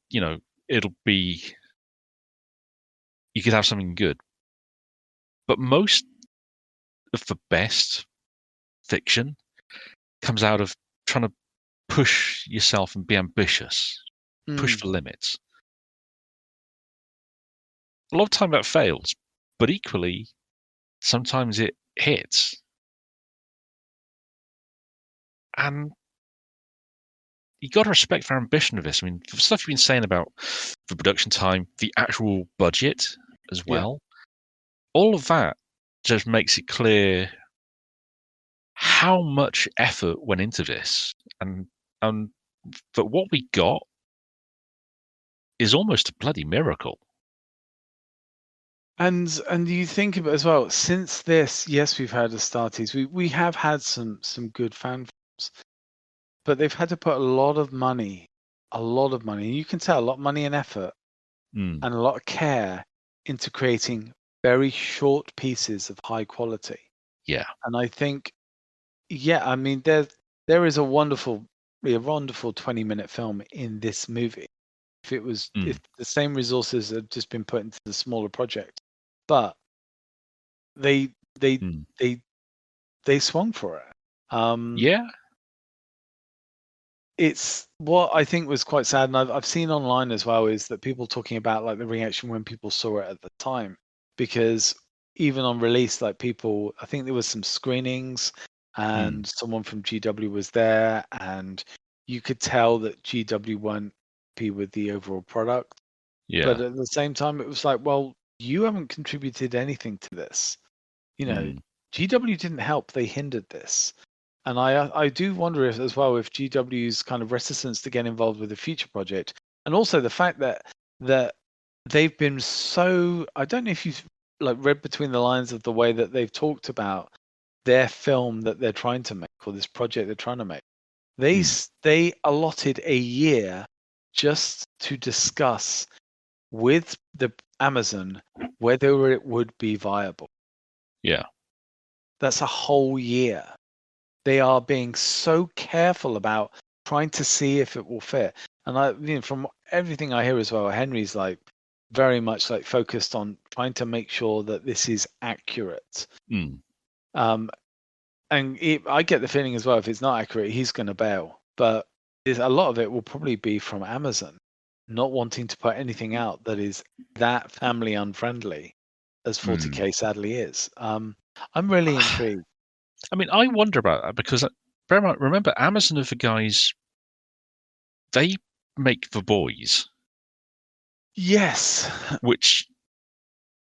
it'll be, you could have something good. But most of the best fiction comes out of trying to push yourself and be ambitious, push the limits. A lot of time that fails, but equally, sometimes it hits. And you got to respect their ambition of this. I mean, the stuff you've been saying about the production time, the actual budget as well, all of that just makes it clear how much effort went into this, and but what we got is almost a bloody miracle. And you think about as well, since this, yes, we've had Astartes, we have had some good fan films, but they've had to put a lot of money. You can tell a lot of money and effort and a lot of care into creating very short pieces of high quality. Yeah. And I think, I mean, there is a wonderful 20-minute film in this movie. If the same resources had just been put into the smaller project, but they swung for it. It's what I think was quite sad, and I've seen online as well, is that people talking about like the reaction when people saw it at the time, because even on release, like people, I think there was some screenings, and someone from GW was there, and you could tell that GW weren't happy with the overall product. But at the same time, it was like, well, you haven't contributed anything to this. GW didn't help; they hindered this. And I do wonder if as well if GW's kind of reticence to get involved with the future project, and also the fact that they've been so, I don't know if you've like read between the lines of the way that they've talked about their film that they're trying to make, or this project they're trying to make. They allotted a year just to discuss with the Amazon whether it would be viable. Yeah. That's a whole year. They are being so careful about trying to see if it will fit. And from everything I hear as well, Henry's like very much like focused on trying to make sure that this is accurate. I get the feeling as well, if it's not accurate, he's going to bail. But a lot of it will probably be from Amazon not wanting to put anything out that is that family unfriendly, as 40K sadly is. I'm really intrigued. I mean, I wonder about that because remember, Amazon are the guys. They make The Boys. Yes. Which,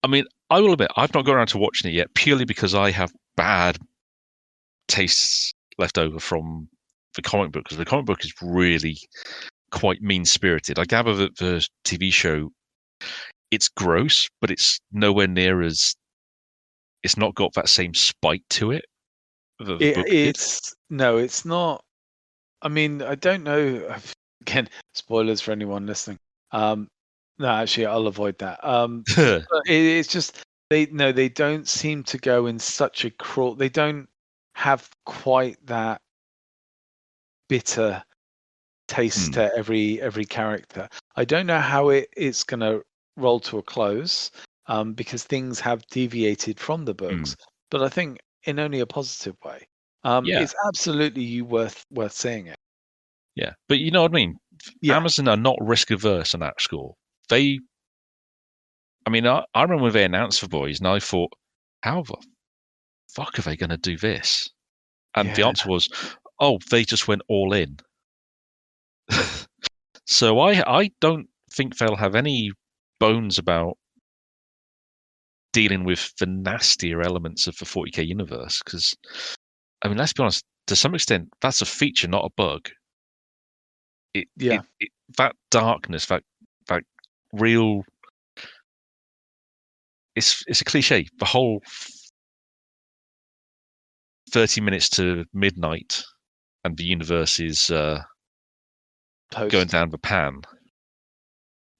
I mean, I will admit, I've not got around to watching it yet, purely because I have bad tastes left over from the comic book, because the comic book is really quite mean-spirited. I gather that the TV show, it's gross, but it's nowhere near as, it's not got that same spite to it. No, it's not. I mean, I don't know. Again, spoilers for anyone listening. No, actually, I'll avoid that. It's just they don't seem to go in such a cruel. They don't have quite that bitter taste to every character. I don't know how it's going to roll to a close, because things have deviated from the books. But I think in only a positive way. It's absolutely worth seeing it. Yeah, but you know what I mean? Yeah. Amazon are not risk averse on that score. I remember when they announced The Boys, and I thought, how the fuck are they going to do this? And the answer was, they just went all in. So I don't think they'll have any bones about dealing with the nastier elements of the 40K universe, because, I mean, let's be honest, to some extent, that's a feature, not a bug. That darkness, that real, it's a cliche. The whole 30 minutes to midnight, and the universe is going down the pan.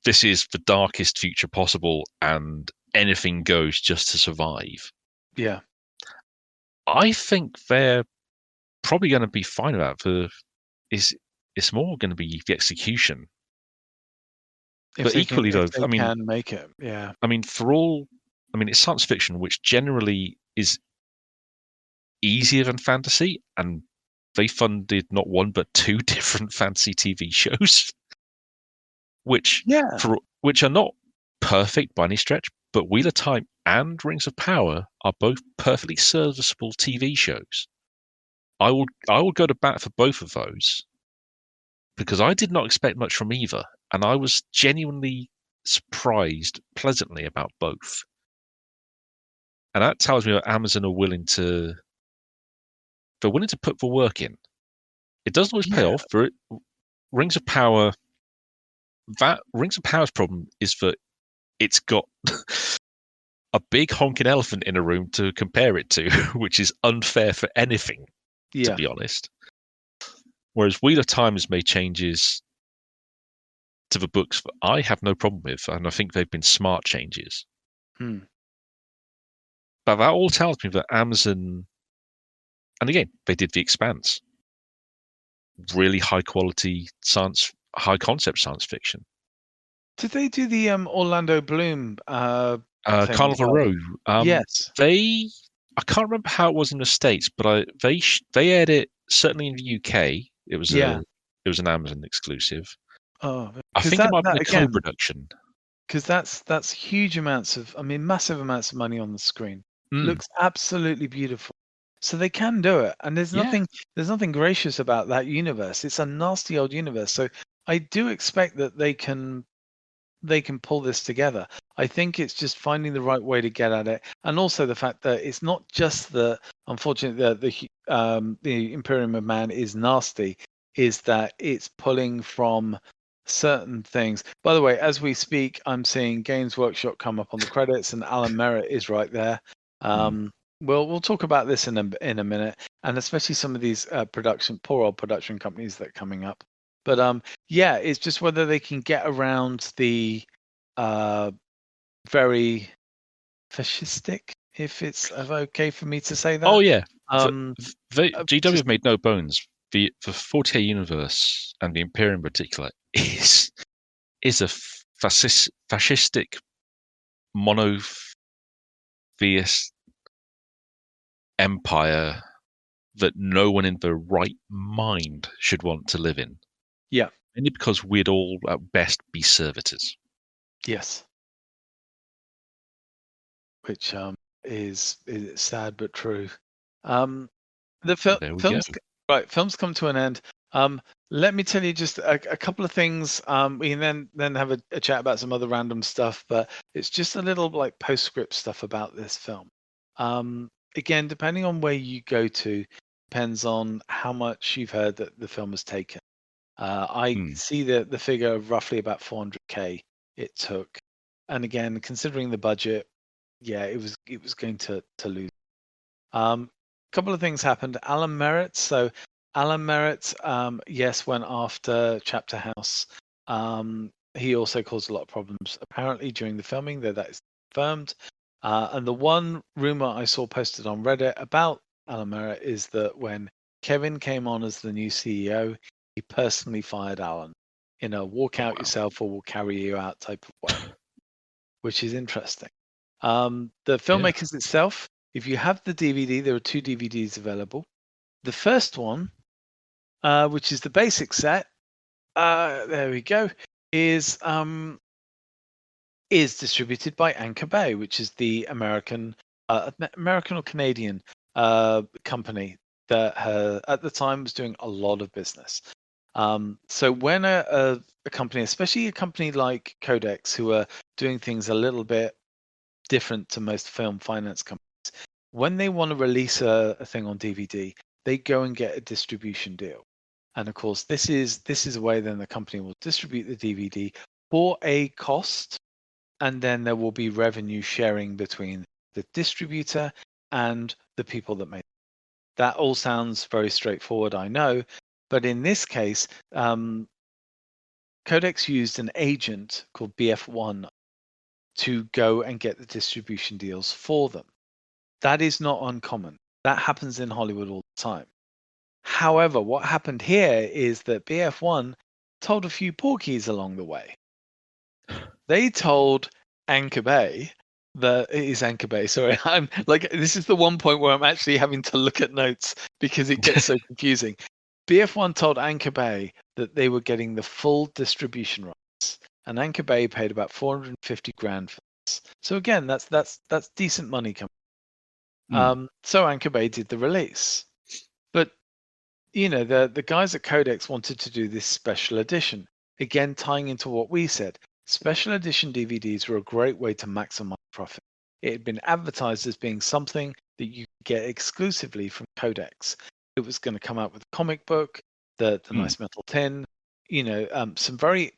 This is the darkest future possible, and anything goes just to survive. Yeah. I think they're probably going to be fine about it. It's more going to be the execution. But equally, though, I mean, can make it. Yeah. I mean, it's science fiction, which generally is easier than fantasy, and they funded not one but two different fantasy TV shows, which are not perfect by any stretch, but Wheel of Time and Rings of Power are both perfectly serviceable TV shows. I will go to bat for both of those, because I did not expect much from either, and I was genuinely surprised pleasantly about both. And that tells me that Amazon are willing to put the work in. It doesn't always pay off for it. Rings of Power's problem is that it's got a big honking elephant in a room to compare it to, which is unfair for anything, to be honest. Whereas Wheel of Time has made changes to the books that I have no problem with, and I think they've been smart changes. But that all tells me that Amazon, and again, they did The Expanse, really high quality high concept science fiction. Did they do the Orlando Bloom Carnival Row? Yes. I can't remember how it was in the States, but they aired it certainly in the UK. It was an Amazon exclusive. Oh, I think it might be a co-production. Because that's huge amounts of, massive amounts of money on the screen. Looks absolutely beautiful. So they can do it, and there's nothing gracious about that universe. It's a nasty old universe. So I do expect that they can they can pull this together. I think it's just finding the right way to get at it, and also the fact that it's not just unfortunately, the Imperium of Man is nasty, is that it's pulling from certain things. By the way, as we speak, I'm seeing Games Workshop come up on the credits, and Alan Merritt is right there. We'll talk about this in a minute, and especially some of these poor old production companies that are coming up. But yeah, it's just whether they can get around the very fascistic, if it's okay for me to say that. Oh yeah, GW have made no bones. The 40K universe and the Imperium in particular is a fascistic monotheist empire that no one in the right mind should want to live in. Yeah. Only because we'd all at best be servitors. Yes. Which is sad but true. Films come to an end. Let me tell you just a couple of things. We can then have a chat about some other random stuff, but it's just a little like postscript stuff about this film. Again, depending on where you go to, depends on how much you've heard that the film has taken. I see the figure of roughly about 400K it took, and again, considering the budget, yeah, it was going to lose. Couple of things happened. Alan Merritt. So Alan Merritt, yes, went after Chapter House. He also caused a lot of problems apparently during the filming, though that is confirmed. And the one rumor I saw posted on Reddit about Alan Merritt is that when Kevin came on as the new CEO, he personally fired Alan in a walk out yourself or we'll carry you out type of way, which is interesting. The filmmakers itself, if you have the DVD, there are 2 DVDs available. The first one, which is the basic set, there we go, is distributed by Anchor Bay, which is the American or Canadian company that at the time was doing a lot of business. So when a company, especially a company like Codex, who are doing things a little bit different to most film finance companies, when they want to release a thing on DVD, they go and get a distribution deal. And of course, this is a way then the company will distribute the DVD for a cost, and then there will be revenue sharing between the distributor and the people that make it. That all sounds very straightforward, I know, but in this case, Codex used an agent called BF1 to go and get the distribution deals for them. That is not uncommon. That happens in Hollywood all the time. However, what happened here is that BF1 told a few porkies along the way. They told Anchor Bay that it is Anchor Bay. Sorry, I'm like, this is the one point where I'm actually having to look at notes because it gets so confusing. BF1 told Anchor Bay that they were getting the full distribution rights, and Anchor Bay paid about $450,000 for this. So again, that's decent money coming. So Anchor Bay did the release, but the guys at Codex wanted to do this special edition. Again, tying into what we said, special edition DVDs were a great way to maximize profit. It had been advertised as being something that you could get exclusively from Codex. It was going to come out with a comic book, the nice metal tin, some very,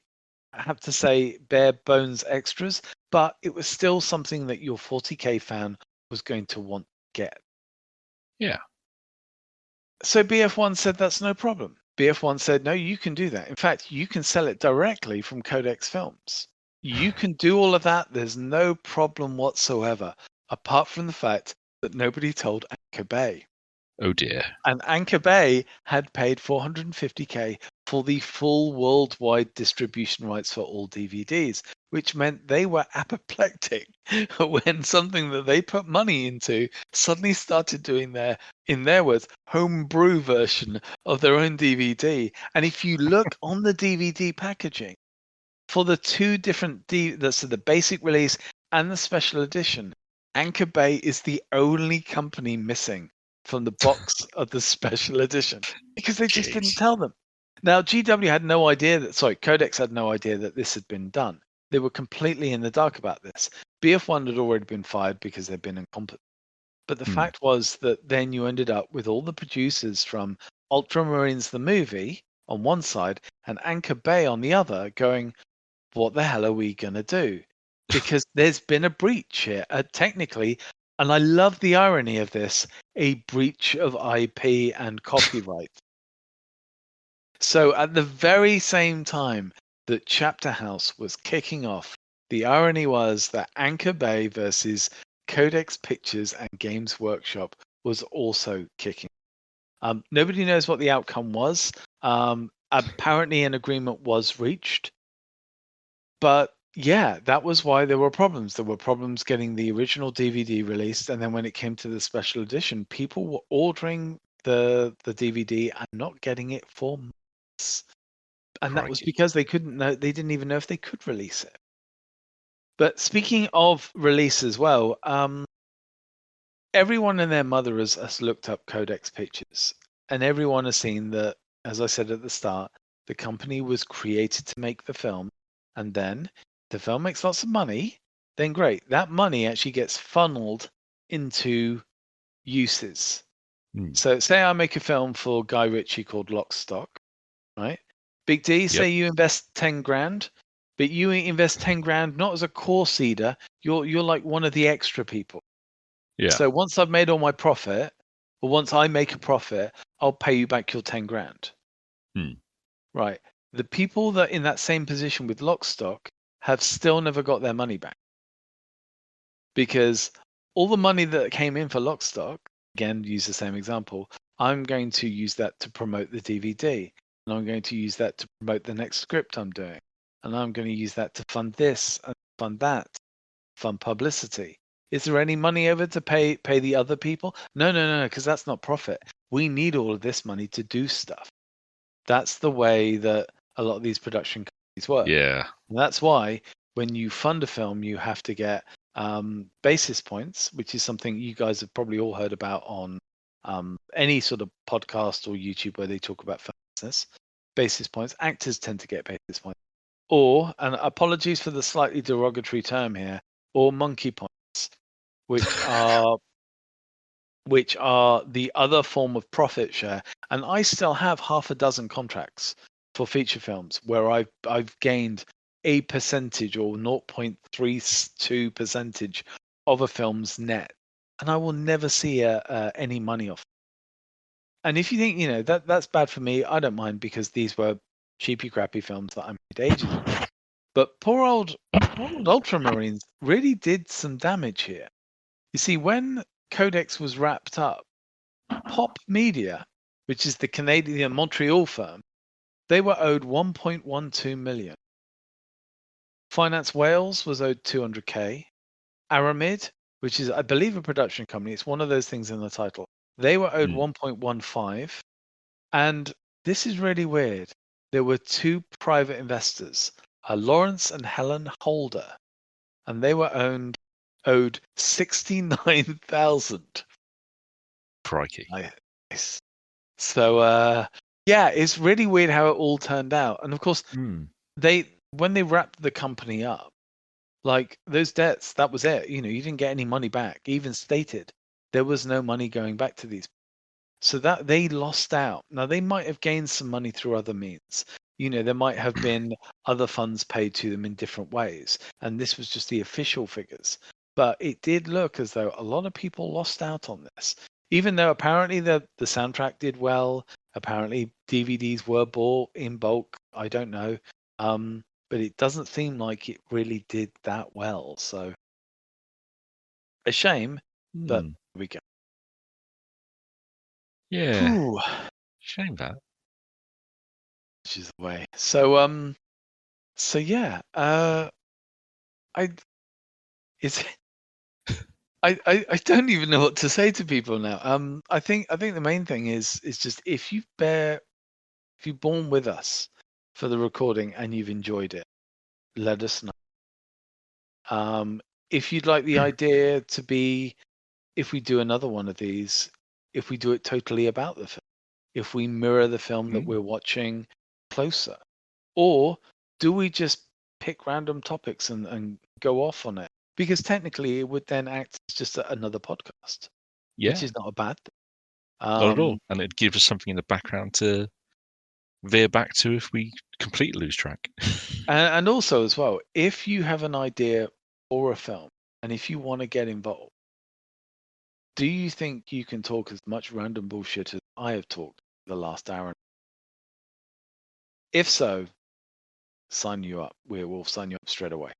I have to say, bare bones extras, but it was still something that your 40K fan was going to want to get. Yeah. So BF1 said that's no problem. BF1 said, no, you can do that. In fact, you can sell it directly from Codex Films. You can do all of that. There's no problem whatsoever, apart from the fact that nobody told Anchor Bay. Oh dear. And Anchor Bay had paid $450,000 for the full worldwide distribution rights for all DVDs, which meant they were apoplectic when something that they put money into suddenly started doing in their words, homebrew version of their own DVD. And if you look on the DVD packaging for the 2 different that's the basic release and the special edition, Anchor Bay is the only company missing from the box of the special edition because they just didn't tell them. Now, Codex had no idea that this had been done. they were completely in the dark about this. BF1 had already been fired because they'd been incompetent. But the fact was that then you ended up with all the producers from Ultramarines the movie on one side and Anchor Bay on the other going, what the hell are we going to do? Because there's been a breach here, technically, and I love the irony of this, a breach of IP and copyright. So at the very same time that Chapter House was kicking off, the irony was that Anchor Bay versus Codex Pictures and Games Workshop was also kicking. Nobody knows what the outcome was. Apparently an agreement was reached. But yeah, that was why there were problems. There were problems getting the original DVD released. And then when it came to the special edition, people were ordering the DVD and not getting it for months. And that was because they didn't even know if they could release it. But speaking of release as well, everyone and their mother has looked up Codex Pictures, and everyone has seen that, as I said at the start, the company was created to make the film, and then the film makes lots of money, then great. That money actually gets funneled into uses. So say I make a film for Guy Ritchie called Lock, Stock, right? Big D, say you invest 10 grand, but you invest 10 grand not as a core seeder, you're like one of the extra people. Yeah. So once I've made all my profit, or once I make a profit, I'll pay you back your 10 grand. Right. The people that in that same position with Lockstock have still never got their money back. Because all the money that came in for Lockstock, again, use the same example, I'm going to use that to promote the DVD. And I'm going to use that to promote the next script I'm doing. And I'm going to use that to fund this and fund that, fund publicity. Is there any money over to pay the other people? No, because that's not profit. We need all of this money to do stuff. That's the way that a lot of these production companies work. Yeah. And that's why when you fund a film, you have to get basis points, which is something you guys have probably all heard about on any sort of podcast or YouTube where they talk about film business. Basis points. Actors tend to get basis points. Or, and apologies for the slightly derogatory term here, or monkey points, which are the other form of profit share. And I still have half a dozen contracts for feature films where I've gained a percentage or 0.32% of a film's net, and I will never see any money off. And if you think that's bad for me, I don't mind, because these were cheapy, crappy films that I made ages ago. But poor old Ultramarines really did some damage here. You see, when Codex was wrapped up, Pop Media, which is the Canadian Montreal firm, they were owed 1.12 million. Finance Wales was owed 200k. Aramid, which is, I believe, a production company, it's one of those things in the title, they were owed 1.15. And this is really weird. There were two private investors, Lawrence and Helen Holder, and they were owed 69,000. Crikey. Nice. So yeah, it's really weird how it all turned out. And of course, when they wrapped the company up, like those debts, that was it. You didn't get any money back. Even stated there was no money going back to these. So that they lost out. Now they might have gained some money through other means. There might have been other funds paid to them in different ways, and this was just the official figures. But it did look as though a lot of people lost out on this, even though apparently the soundtrack did well. Apparently DVDs were bought in bulk. I don't know, but it doesn't seem like it really did that well. So a shame, but here we go. Yeah. Ooh. Shame that. Which is the way. So yeah. I don't even know what to say to people now. I think the main thing is just if you've borne with us for the recording and you've enjoyed it, let us know. If you'd like the idea to be, if we do another one of these, if we do it totally about the film, if we mirror the film that we're watching closer, or do we just pick random topics and go off on it, because technically it would then act as just another podcast, which is not a bad thing. Not at all, and it gives us something in the background to veer back to if we completely lose track. And also as well, if you have an idea for a film and if you want to get involved, do you think you can talk as much random bullshit as I have talked the last hour? If so, sign you up. We'll sign you up straight away.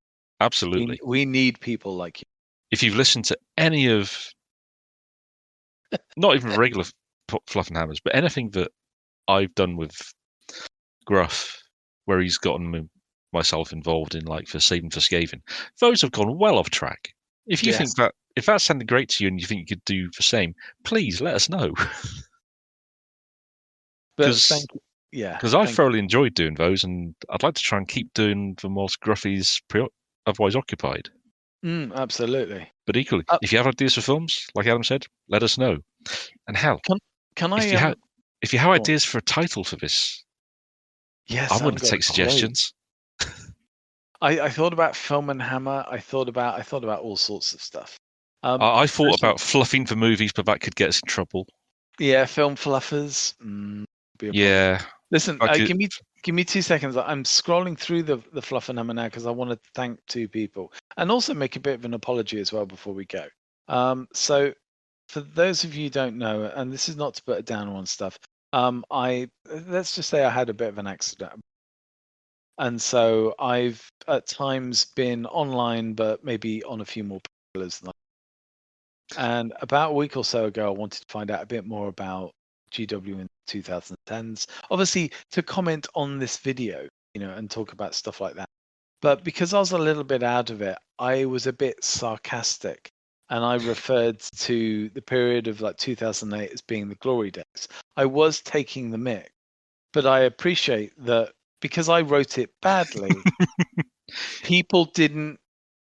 Absolutely. We need people like you. If you've listened to any of, not even regular Fluffenhammers, but anything that I've done with Gruff, where he's gotten myself involved in, like for Saving For Skaven, those have gone well off track. If you think that, if that sounded great to you and you think you could do the same, please let us know. Because I thoroughly enjoyed doing those, and I'd like to try and keep doing them whilst Gruffy's otherwise occupied. Absolutely. But equally, if you have ideas for films, like Adam said, let us know. And hell, if you have ideas for a title for this, I'm going to take suggestions. I thought about Fluffenhammer. I thought about all sorts of stuff. I thought about fluffing for movies, but that could get us in trouble. Yeah, film fluffers. Yeah. Listen, give me 2 seconds. I'm scrolling through the Fluffenhammer now because I want to thank two people and also make a bit of an apology as well before we go. So for those of you who don't know, and this is not to put a down on stuff, let's just say I had a bit of an accident. And so I've at times been online, but maybe on a few more pillars. And about a week or so ago, I wanted to find out a bit more about GW in 2010s. Obviously, to comment on this video, and talk about stuff like that. But because I was a little bit out of it, I was a bit sarcastic. And I referred to the period of like 2008 as being the glory days. I was taking the mick, but I appreciate that because I wrote it badly, people didn't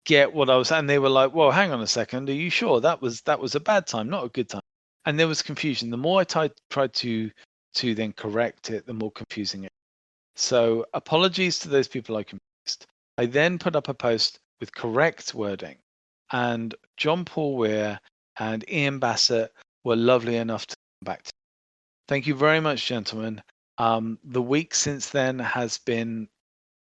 get what I was, and they were like, "Well, hang on a second, are you sure that was a bad time, not a good time?" And there was confusion. The more I tried to then correct it, the more confusing it. So apologies to those people I confused. I then put up a post with correct wording, and John Paul Weir and Ian Bassett were lovely enough to come back to me. Thank you very much, gentlemen. The week since then has been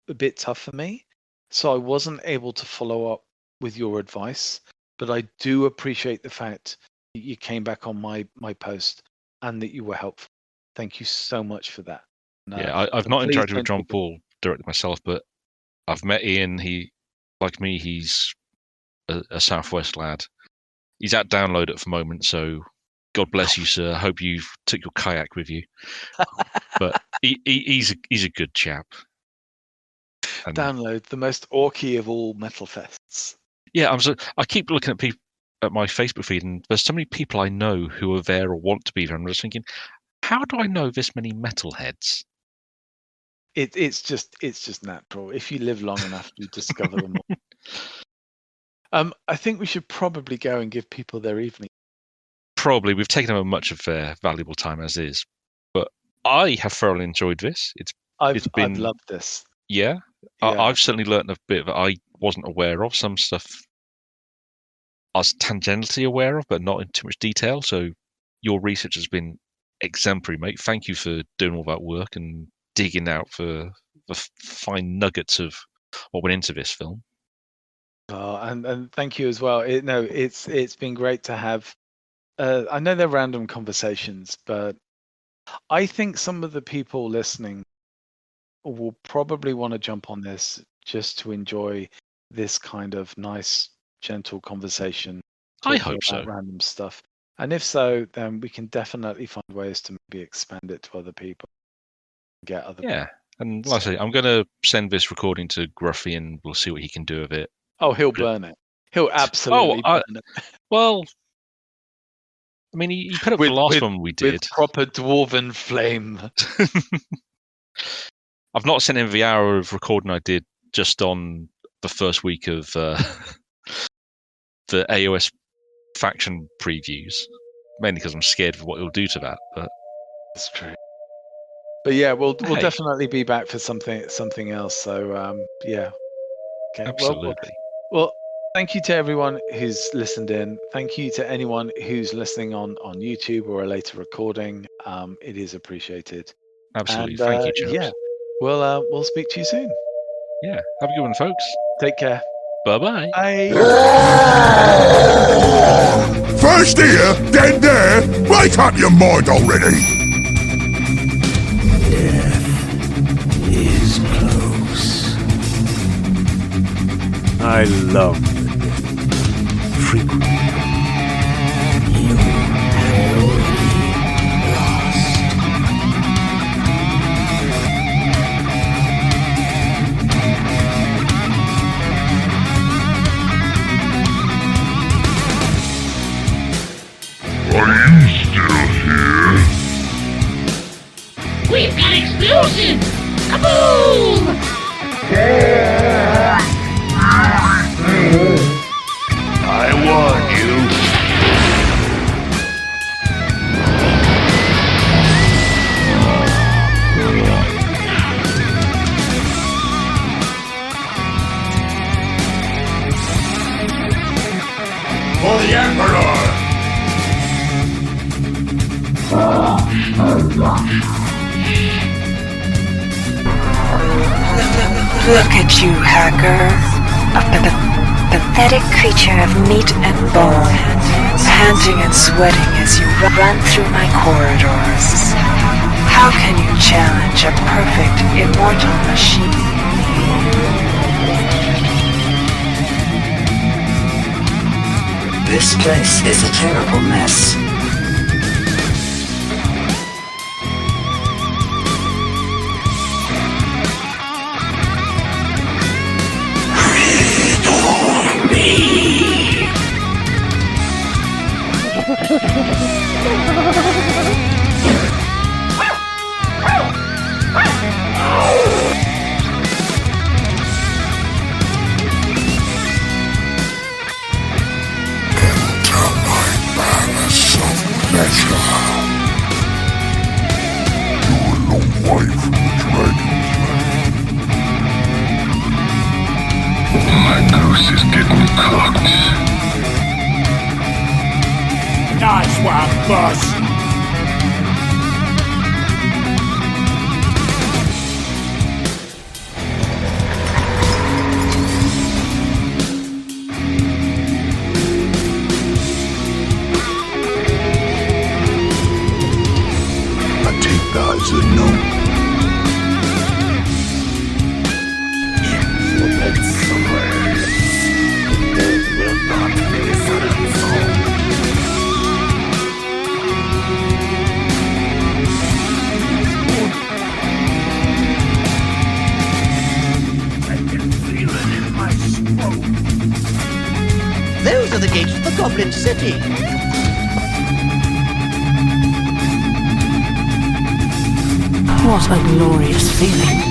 a bit tough for me, so I wasn't able to follow up with your advice, but I do appreciate the fact that you came back on my post and that you were helpful. Thank you so much for that. I've not interacted with John Paul directly myself, but I've met Ian. He, like me, he's a Southwest lad. He's at Download at the moment, so God bless you, sir. I hope you took your kayak with you. But he's a good chap. And Download, the most orky of all metal fests. Yeah, I keep looking at people at my Facebook feed, and there's so many people I know who are there or want to be there. And I'm just thinking, how do I know this many metalheads? It's just natural. If you live long enough, you discover them all. I think we should probably go and give people their evening. Probably. We've taken up much of their valuable time as is, but I have thoroughly enjoyed this. I've loved this. Yeah. I've certainly learned a bit that I wasn't aware of. Some stuff I was tangentially aware of, but not in too much detail. So your research has been exemplary, mate. Thank you for doing all that work and digging out for the fine nuggets of what went into this film. And thank you as well. It's been great to have. I know they're random conversations, but I think some of the people listening will probably want to jump on this just to enjoy this kind of nice, gentle conversation. I hope so. Random stuff. And if so, then we can definitely find ways to maybe expand it to other people. Get other people. And like I say, I'm going to send this recording to Gruffy and we'll see what he can do with it. Oh, he'll burn it. He'll absolutely burn it. Well, I mean, he put up the last one we did. With proper dwarven flame. I've not sent him the hour of recording I did just on the first week of the AOS faction previews, mainly because I'm scared of what he'll do to that. But that's true. But yeah, we'll definitely be back for something else. So yeah, Okay. Absolutely. Well, thank you to everyone who's listened in. Thank you to anyone who's listening on YouTube or a later recording. It is appreciated. Absolutely. And, Thank you, chaps. Yeah, we'll speak to you soon. Yeah. Have a good one, folks. Take care. Bye-bye. Bye. First here, then there. Wake up your mind already. Death is close. I love the dead. Frequently, you have already lost. Are you still here? We've got explosion! Kaboom! I warned you. For the Emperor! Look at you, hacker. A pathetic creature of meat and bone, panting and sweating as you run through my corridors. How can you challenge a perfect, immortal machine? This place is a terrible mess. My goose is getting cooked. Nice one, boss. I take that as a no. Those are the gates of the Goblin City. What a glorious feeling.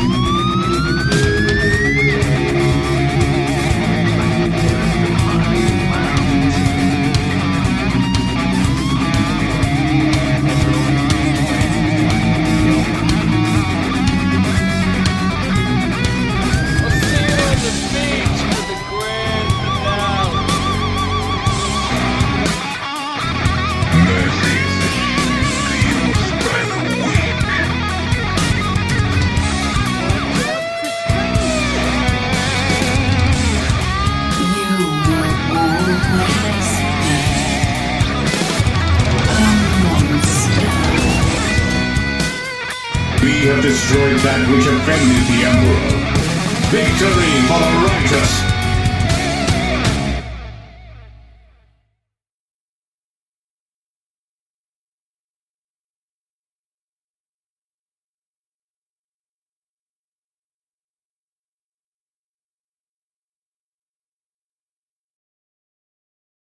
We have destroyed that which offended the Emperor. Victory for the righteous!